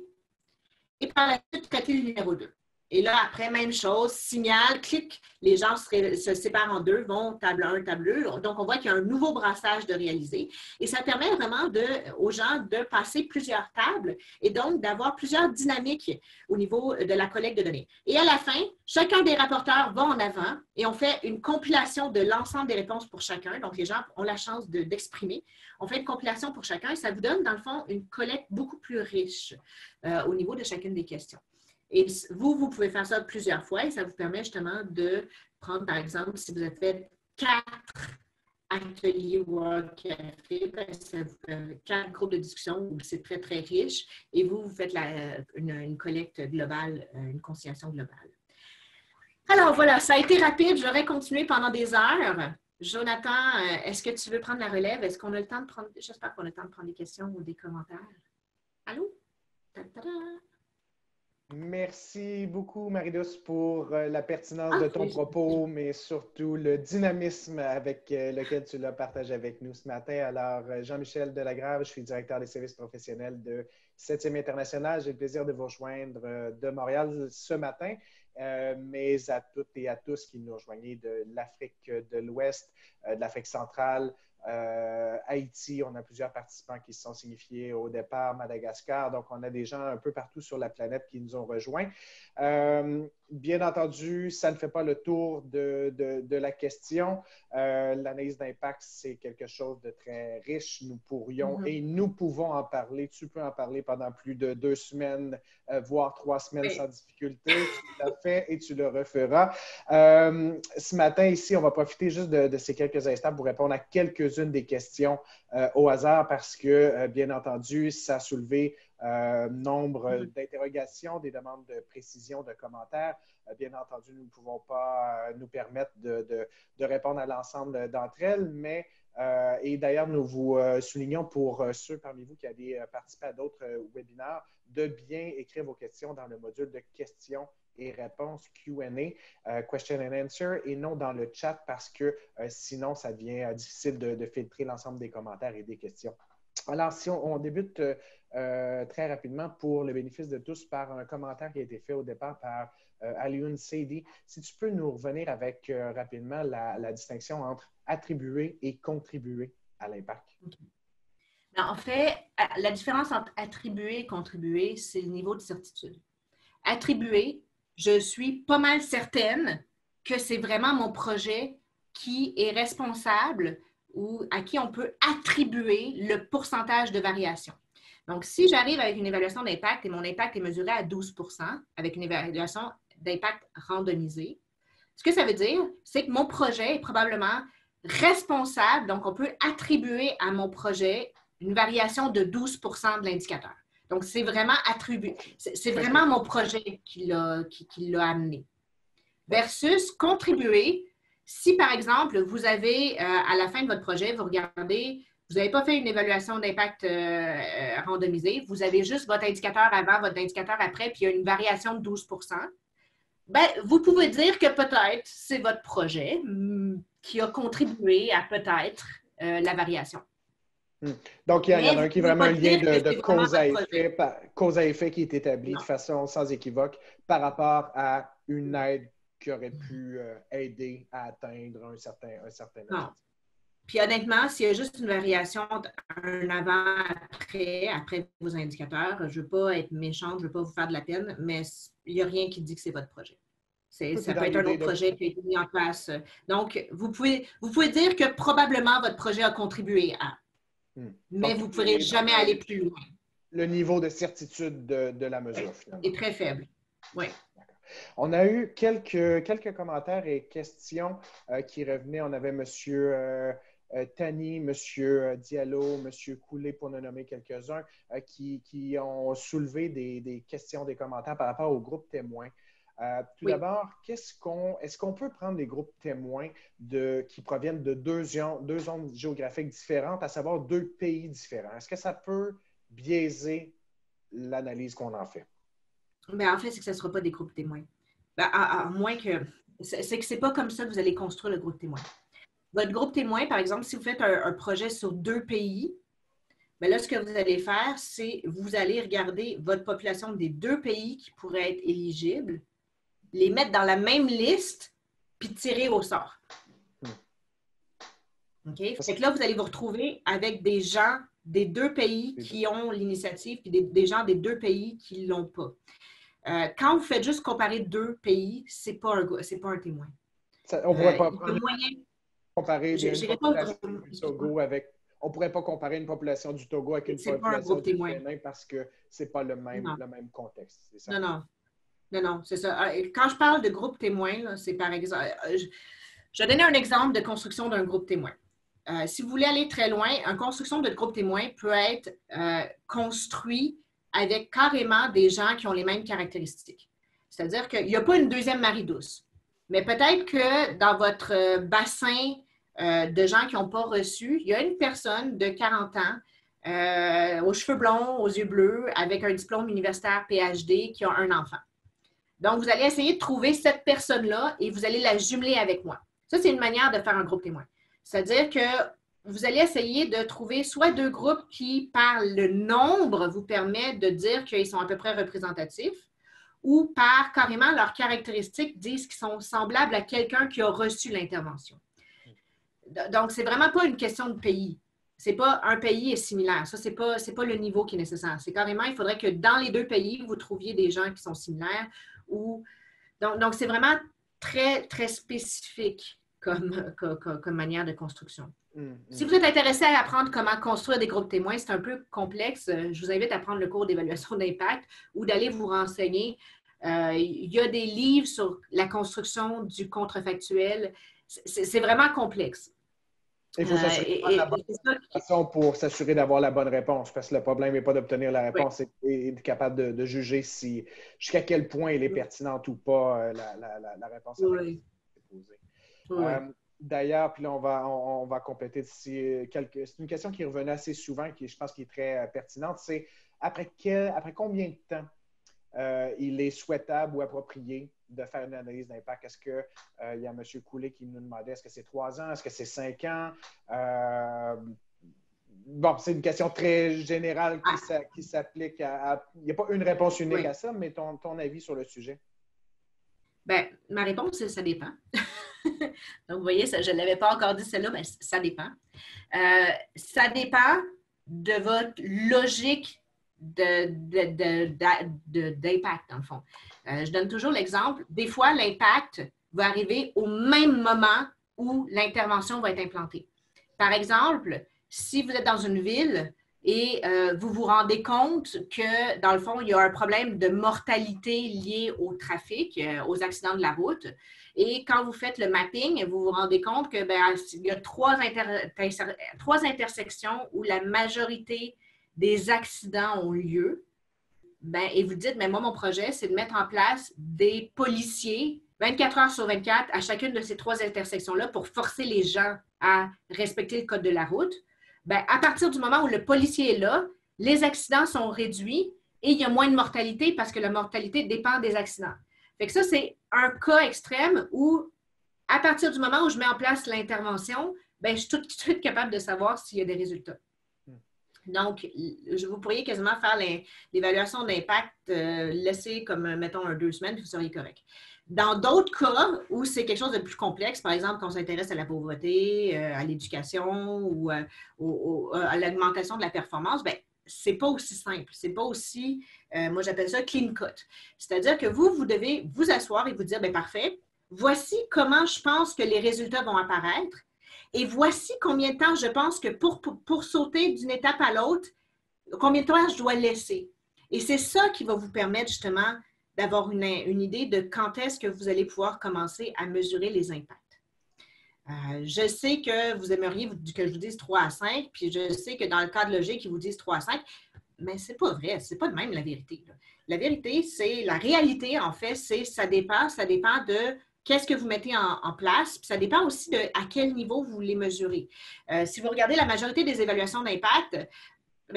et par la suite traiter le numéro 2. Et là, après, même chose, signal, clic, les gens se séparent en deux, vont table 1, table 2. Donc, on voit qu'il y a un nouveau brassage de réaliser. Et ça permet vraiment aux gens de passer plusieurs tables et donc d'avoir plusieurs dynamiques au niveau de la collecte de données. Et à la fin, chacun des rapporteurs va en avant et on fait une compilation de l'ensemble des réponses pour chacun. Donc, les gens ont la chance d'exprimer. On fait une compilation pour chacun et ça vous donne, dans le fond, une collecte beaucoup plus riche au niveau de chacune des questions. Et vous pouvez faire ça plusieurs fois et ça vous permet justement de prendre, par exemple, si vous avez fait 4 ateliers World Café, ça vous fait 4 groupes de discussion où c'est très, très riche et vous faites une collecte globale, une conciliation globale. Alors voilà, ça a été rapide. J'aurais continué pendant des heures. Jonathan, est-ce que tu veux prendre la relève? Est-ce qu'on a le temps de prendre... J'espère qu'on a le temps de prendre des questions ou des commentaires. Allô? Ta-ta-da! Merci beaucoup, Marie-Douce, pour la pertinence de ton propos, mais surtout le dynamisme avec lequel tu l'as partagé avec nous ce matin. Alors, Jean-Michel Delagrave, je suis directeur des services professionnels de 7e International. J'ai le plaisir de vous rejoindre de Montréal ce matin, mais à toutes et à tous qui nous rejoignez de l'Afrique de l'Ouest, de l'Afrique centrale, Haïti, on a plusieurs participants qui se sont signifiés au départ, Madagascar, donc on a des gens un peu partout sur la planète qui nous ont rejoints. Bien entendu, ça ne fait pas le tour de la question. L'analyse d'impact, c'est quelque chose de très riche. Nous pourrions et nous pouvons en parler. Tu peux en parler pendant plus de 2 semaines, voire 3 semaines sans difficulté. Tu l'as fait et tu le referas. Ce matin, ici, on va profiter juste de ces quelques instants pour répondre à quelques-unes des questions au hasard parce que, bien entendu, ça a soulevé nombre d'interrogations, des demandes de précision, de commentaires. Bien entendu, nous ne pouvons pas nous permettre de répondre à l'ensemble d'entre elles, mais et d'ailleurs, nous vous soulignons pour ceux parmi vous qui avez participé à d'autres webinaires de bien écrire vos questions dans le module de questions et réponses Q&A, question and answer, et non dans le chat parce que sinon, ça devient difficile de filtrer l'ensemble des commentaires et des questions. Alors, si on débute très rapidement pour le bénéfice de tous par un commentaire qui a été fait au départ par Alioune Seydi, si tu peux nous revenir avec rapidement la distinction entre attribuer et contribuer à l'impact. En fait, la différence entre attribuer et contribuer, c'est le niveau de certitude. Attribuer, je suis pas mal certaine que c'est vraiment mon projet qui est responsable ou à qui on peut attribuer le pourcentage de variation. Donc, si j'arrive avec une évaluation d'impact et mon impact est mesuré à 12 % avec une évaluation d'impact randomisée, ce que ça veut dire, c'est que mon projet est probablement responsable, donc on peut attribuer à mon projet une variation de 12 % de l'indicateur. Donc, c'est vraiment attribué. C'est vraiment mon projet qui l'a amené. Versus contribuer, si par exemple, vous avez, à la fin de votre projet, vous regardez, vous n'avez pas fait une évaluation d'impact randomisée, vous avez juste votre indicateur avant, votre indicateur après, puis il y a une variation de 12 %, bien, vous pouvez dire que peut-être c'est votre projet qui a contribué à peut-être la variation. Donc, il y en a un qui est vraiment un lien de cause à effet qui est établi de façon sans équivoque par rapport à une aide qui aurait pu aider à atteindre un certain objectif. Puis honnêtement, s'il y a juste une variation un avant-après vos indicateurs, je ne veux pas être méchante, je ne veux pas vous faire de la peine, mais il n'y a rien qui dit que c'est votre projet. Ça peut être un autre projet qui a été mis en place. Donc, vous pouvez dire que probablement votre projet a contribué à, mais vous ne pourrez jamais aller plus loin. Le niveau de certitude de la mesure, finalement. Est très faible, oui. On a eu quelques commentaires et questions qui revenaient. On avait M. Tani, M. Diallo, M. Coulet, pour ne nommer quelques-uns, qui ont soulevé des questions, des commentaires par rapport au groupe témoin. Tout d'abord, est-ce qu'on peut prendre des groupes témoins qui proviennent de deux zones géographiques différentes, à savoir 2 pays différents? Est-ce que ça peut biaiser l'analyse qu'on en fait? Bien, en fait, c'est que ce ne sera pas des groupes témoins. Ben, à moins que... C'est que ce n'est pas comme ça que vous allez construire le groupe témoin. Votre groupe témoin, par exemple, si vous faites un projet sur 2 pays, bien là, ce que vous allez faire, c'est vous allez regarder votre population des 2 pays qui pourraient être éligibles, les mettre dans la même liste, puis tirer au sort. OK? Fait que là, vous allez vous retrouver avec des gens des 2 pays qui ont l'initiative, puis des gens des 2 pays qui ne l'ont pas. Quand vous faites juste comparer 2 pays, ce n'est pas un témoin. On ne pourrait pas comparer on ne pourrait pas comparer une population du Togo avec une population du Bénin parce que ce n'est pas le même contexte. C'est ça? Non, c'est ça. Quand je parle de groupe témoin, c'est par exemple... Je vais donner un exemple de construction d'un groupe témoin. Si vous voulez aller très loin, une construction de groupe témoin peut être construit avec carrément des gens qui ont les mêmes caractéristiques. C'est-à-dire qu'il n'y a pas une deuxième Marie-Douce. Mais peut-être que dans votre bassin de gens qui n'ont pas reçu, il y a une personne de 40 ans, aux cheveux blonds, aux yeux bleus, avec un diplôme universitaire PhD qui a un enfant. Donc, vous allez essayer de trouver cette personne-là et vous allez la jumeler avec moi. Ça, c'est une manière de faire un groupe témoin. C'est-à-dire que vous allez essayer de trouver soit 2 groupes qui, par le nombre, vous permettent de dire qu'ils sont à peu près représentatifs, ou par carrément leurs caractéristiques disent qu'ils sont semblables à quelqu'un qui a reçu l'intervention. Donc, c'est vraiment pas une question de pays. C'est pas un pays est similaire. Ça, c'est pas le niveau qui est nécessaire. C'est carrément, il faudrait que dans les 2 pays, vous trouviez des gens qui sont similaires. Donc, c'est vraiment très, très spécifique comme manière de construction. Si vous êtes intéressé à apprendre comment construire des groupes témoins, c'est un peu complexe. Je vous invite à prendre le cours d'évaluation d'impact ou d'aller vous renseigner. Il y a des livres sur la construction du contrefactuel. C'est vraiment complexe. Il faut s'assurer la bonne façon pour s'assurer d'avoir la bonne réponse, parce que le problème n'est pas d'obtenir la réponse, c'est d'être capable de juger jusqu'à quel point elle est pertinente ou pas la réponse à laquelle c'est posée. D'ailleurs, puis là, on va compléter d'ici c'est une question qui revenait assez souvent, qui je pense qui est très pertinente, c'est après combien de temps il est souhaitable ou approprié de faire une analyse d'impact? Est-ce qu'il y a M. Coulet qui nous demandait, est-ce que c'est 3 ans? Est-ce que c'est 5 ans? Bon, c'est une question très générale qui s'applique à... Il n'y a pas une réponse unique à ça, mais ton avis sur le sujet? Bien, ma réponse, c'est ça dépend. Donc, vous voyez, je ne l'avais pas encore dit celle-là, mais ça dépend. Ça dépend de votre logique d'impact, dans le fond. Je donne toujours l'exemple. Des fois, l'impact va arriver au même moment où l'intervention va être implantée. Par exemple, si vous êtes dans une ville et vous vous rendez compte que, dans le fond, il y a un problème de mortalité lié au trafic, aux accidents de la route, et quand vous faites le mapping, vous vous rendez compte que il y a 3 intersections où la majorité des accidents ont lieu, et vous dites, mais moi, mon projet, c'est de mettre en place des policiers 24 heures sur 24 à chacune de ces 3 intersections-là pour forcer les gens à respecter le code de la route. À partir du moment où le policier est là, les accidents sont réduits et il y a moins de mortalité parce que la mortalité dépend des accidents. Fait que ça, c'est un cas extrême où, à partir du moment où je mets en place l'intervention, je suis tout de suite capable de savoir s'il y a des résultats. Donc, vous pourriez quasiment faire l'évaluation d'impact, laisser comme, mettons, 2 semaines, vous seriez correct. Dans d'autres cas où c'est quelque chose de plus complexe, par exemple, quand on s'intéresse à la pauvreté, à l'éducation ou à l'augmentation de la performance, c'est pas aussi simple. C'est pas aussi, moi j'appelle ça clean cut. C'est-à-dire que vous devez vous asseoir et vous dire, bien parfait, voici comment je pense que les résultats vont apparaître et voici combien de temps je pense que pour sauter d'une étape à l'autre, combien de temps je dois laisser. Et c'est ça qui va vous permettre justement d'avoir une idée de quand est-ce que vous allez pouvoir commencer à mesurer les impacts. Je sais que vous aimeriez que je vous dise 3 à 5, puis je sais que dans le cadre logique, ils vous disent 3 à 5, mais ce n'est pas vrai, ce n'est pas de même la vérité. Là. La vérité, c'est la réalité, en fait, c'est ça dépend de qu'est-ce que vous mettez en place, puis ça dépend aussi de à quel niveau vous les mesurez. Si vous regardez la majorité des évaluations d'impact,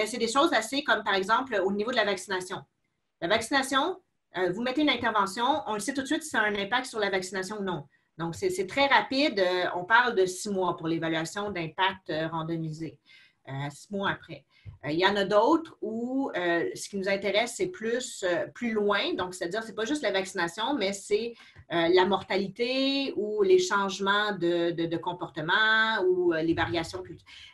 c'est des choses assez comme, par exemple, au niveau de la vaccination. La vaccination, vous mettez une intervention, on le sait tout de suite si ça a un impact sur la vaccination ou non. Donc, c'est très rapide. On parle de 6 mois pour l'évaluation d'impact randomisé, 6 mois après. Il y en a d'autres où ce qui nous intéresse, c'est plus loin. Donc, c'est-à-dire, ce n'est pas juste la vaccination, mais c'est la mortalité ou les changements de comportement ou les variations.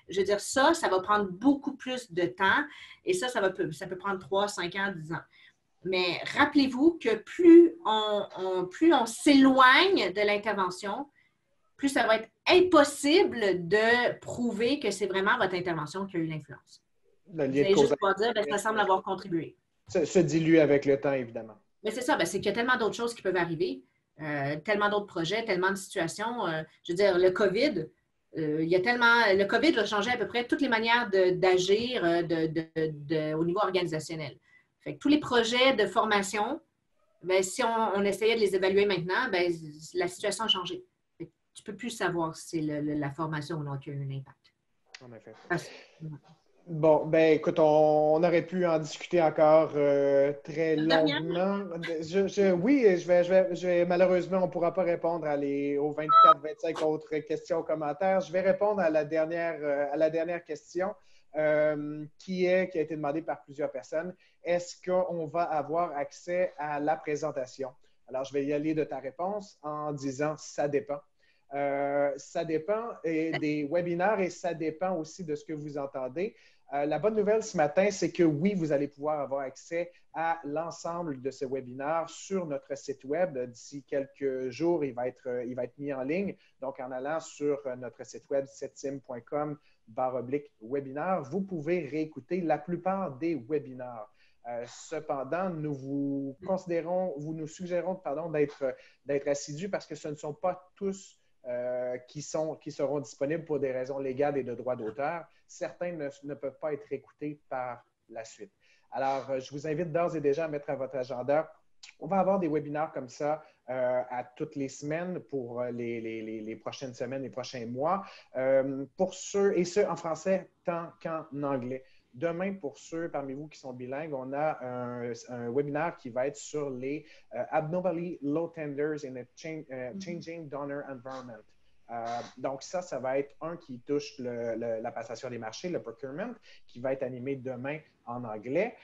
Je veux dire, ça va prendre beaucoup plus de temps et ça peut prendre 3, 5 ans, 10 ans. Mais rappelez-vous que plus on s'éloigne de l'intervention, plus ça va être impossible de prouver que c'est vraiment votre intervention qui a eu l'influence. Vous allez juste pouvoir dire que ça semble avoir contribué. Se dilue avec le temps, évidemment. Mais c'est ça, c'est qu'il y a tellement d'autres choses qui peuvent arriver, tellement d'autres projets, tellement de situations. Je veux dire, le COVID, le COVID va changer à peu près toutes les manières d'agir au niveau organisationnel. Fait que tous les projets de formation, si on essayait de les évaluer maintenant, la situation a changé. Tu ne peux plus savoir si c'est la formation ou non qui a eu un impact. En effet. Bon, écoute, on aurait pu en discuter encore très longuement. Oui, je vais malheureusement, on ne pourra pas répondre aux 24, 25 autres questions, commentaires. Je vais répondre à la dernière question qui a été demandée par plusieurs personnes. Est-ce qu'on va avoir accès à la présentation? Alors, je vais y aller de ta réponse en disant ça dépend. Ça dépend des webinaires et ça dépend aussi de ce que vous entendez. La bonne nouvelle ce matin, c'est que oui, vous allez pouvoir avoir accès à l'ensemble de ce webinaire sur notre site web. D'ici quelques jours, il va être mis en ligne. Donc, en allant sur notre site web, setsim.com/webinaire, vous pouvez réécouter la plupart des webinaires. Cependant, nous nous suggérons d'être assidus parce que ce ne sont pas tous qui seront disponibles pour des raisons légales et de droit d'auteur. Certains ne peuvent pas être écoutés par la suite. Alors, je vous invite d'ores et déjà à mettre à votre agenda. On va avoir des webinaires comme ça à toutes les semaines pour les prochaines semaines, les prochains mois, pour ceux en français tant qu'en anglais. Demain, pour ceux parmi vous qui sont bilingues, on a un webinaire qui va être sur les abnormally low tenders in a changing donor environment. Donc, ça va être un qui touche la passation des marchés, le procurement, qui va être animé demain en anglais.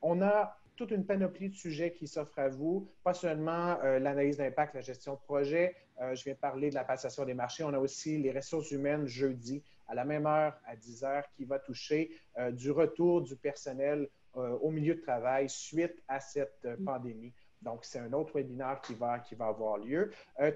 On a toute une panoplie de sujets qui s'offrent à vous, pas seulement l'analyse d'impact, la gestion de projet. Je viens de parler de la passation des marchés. On a aussi les ressources humaines jeudi à la même heure, à 10 heures, qui va toucher du retour du personnel au milieu de travail suite à cette pandémie. Donc, c'est un autre webinaire qui va avoir lieu.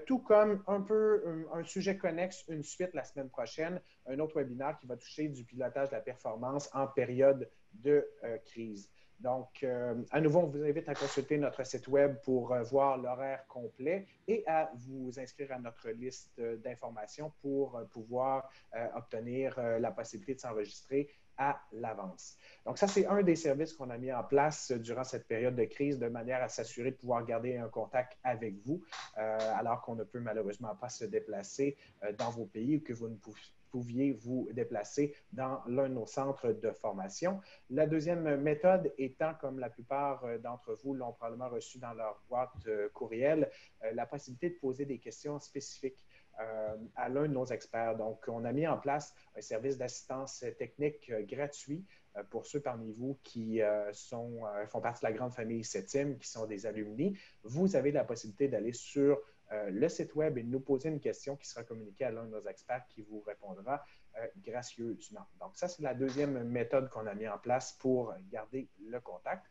Tout comme un sujet connexe, une suite la semaine prochaine, un autre webinaire qui va toucher du pilotage de la performance en période de crise. Donc, à nouveau, on vous invite à consulter notre site web pour voir l'horaire complet et à vous inscrire à notre liste d'informations pour pouvoir obtenir la possibilité de s'enregistrer à l'avance. Donc, ça, c'est un des services qu'on a mis en place durant cette période de crise de manière à s'assurer de pouvoir garder un contact avec vous alors qu'on ne peut malheureusement pas se déplacer dans vos pays ou que vous ne pouviez vous déplacer dans l'un de nos centres de formation. La deuxième méthode étant, comme la plupart d'entre vous l'ont probablement reçu dans leur boîte courriel, la possibilité de poser des questions spécifiques à l'un de nos experts. Donc, on a mis en place un service d'assistance technique gratuit pour ceux parmi vous qui font partie de la grande famille Setsim, qui sont des alumni. Vous avez la possibilité d'aller sur le site web et nous poser une question qui sera communiquée à l'un de nos experts qui vous répondra gracieusement. Donc, ça, c'est la deuxième méthode qu'on a mis en place pour garder le contact.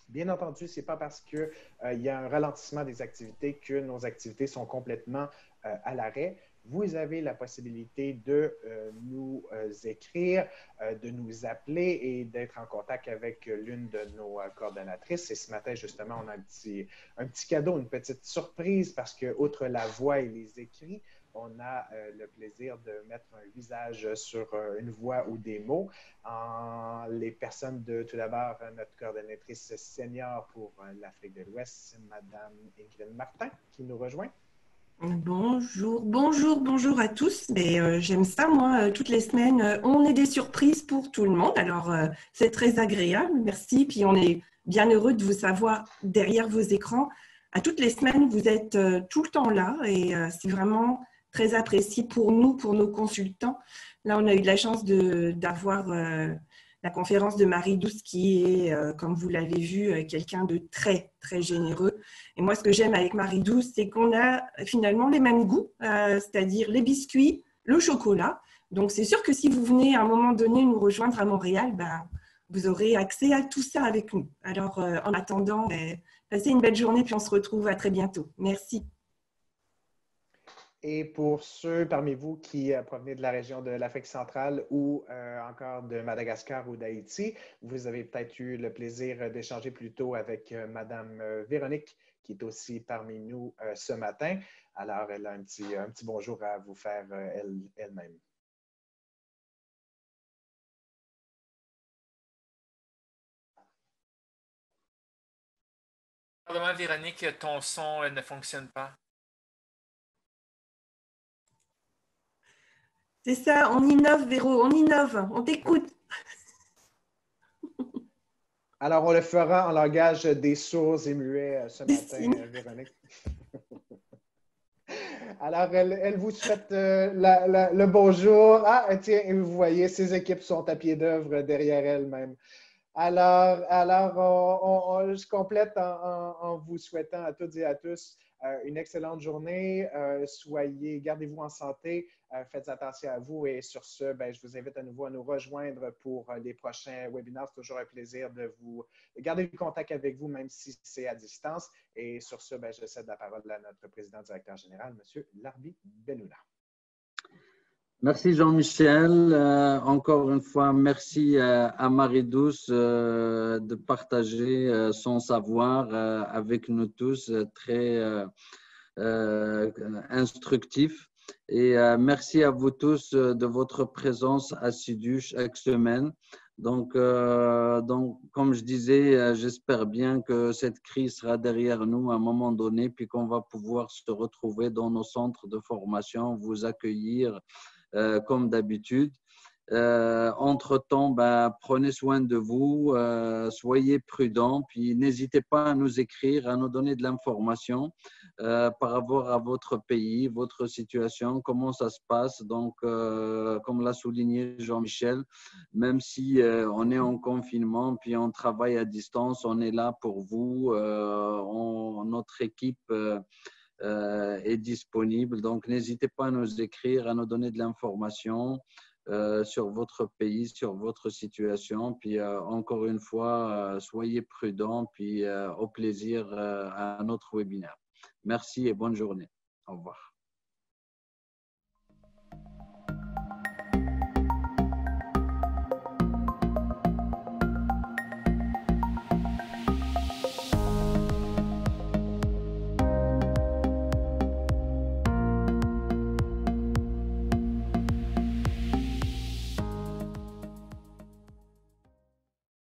Bien entendu, ce n'est pas parce qu'il y a un ralentissement des activités que nos activités sont complètement à l'arrêt. Vous avez la possibilité de nous écrire, de nous appeler et d'être en contact avec l'une de nos coordonnatrices. Et ce matin, justement, on a un petit cadeau, une petite surprise parce que, outre la voix et les écrits, on a le plaisir de mettre un visage sur une voix ou des mots. Les personnes de, tout d'abord, notre coordonnatrice senior pour l'Afrique de l'Ouest, Mme Ingrid Martin, qui nous rejoint. Bonjour à tous. J'aime ça, moi, toutes les semaines, on est des surprises pour tout le monde. Alors, c'est très agréable, merci. Puis, on est bien heureux de vous savoir derrière vos écrans. À toutes les semaines, vous êtes tout le temps là et c'est vraiment très apprécié pour nous, pour nos consultants. Là, on a eu de la chance d'avoir la conférence de Marie-Douce qui est, comme vous l'avez vu, quelqu'un de très, très généreux. Et moi, ce que j'aime avec Marie-Douce, c'est qu'on a finalement les mêmes goûts, c'est-à-dire les biscuits, le chocolat. Donc, c'est sûr que si vous venez à un moment donné nous rejoindre à Montréal, vous aurez accès à tout ça avec nous. Alors, en attendant, passez une belle journée, puis on se retrouve à très bientôt. Merci. Et pour ceux parmi vous qui provenaient de la région de l'Afrique centrale ou encore de Madagascar ou d'Haïti, vous avez peut-être eu le plaisir d'échanger plus tôt avec Mme Véronique, qui est aussi parmi nous ce matin. Alors, elle a un petit bonjour à vous faire elle-même. Pardon, Véronique, ton son ne fonctionne pas. C'est ça, on innove, Véro, on innove, on t'écoute. Alors, on le fera en langage des sourds et muets ce matin, Véronique. Alors, elle vous souhaite le bonjour. Ah, tiens, vous voyez, ses équipes sont à pied d'œuvre derrière elle-même. Alors je complète en vous souhaitant à toutes et à tous une excellente journée. Gardez-vous en santé, faites attention à vous et sur ce, je vous invite à nouveau à nous rejoindre pour les prochains webinaires. C'est toujours un plaisir de garder le contact avec vous, même si c'est à distance. Et sur ce, je cède la parole à notre président directeur général, M. Larbi Benouna. Merci Jean-Michel. Encore une fois, merci à Marie-Douce de partager son savoir avec nous tous, très instructif. Et merci à vous tous de votre présence assidue chaque semaine. Donc, comme je disais, j'espère bien que cette crise sera derrière nous à un moment donné, puis qu'on va pouvoir se retrouver dans nos centres de formation, vous accueillir comme d'habitude. Entre-temps, prenez soin de vous, soyez prudents, puis n'hésitez pas à nous écrire, à nous donner de l'information par rapport à votre pays, votre situation, comment ça se passe. Donc, comme l'a souligné Jean-Michel, même si on est en confinement, puis on travaille à distance, on est là pour vous. Notre équipe est disponible. Donc, n'hésitez pas à nous écrire, à nous donner de l'information sur votre pays, sur votre situation. Puis, encore une fois, soyez prudents, puis au plaisir à notre webinaire. Merci et bonne journée. Au revoir.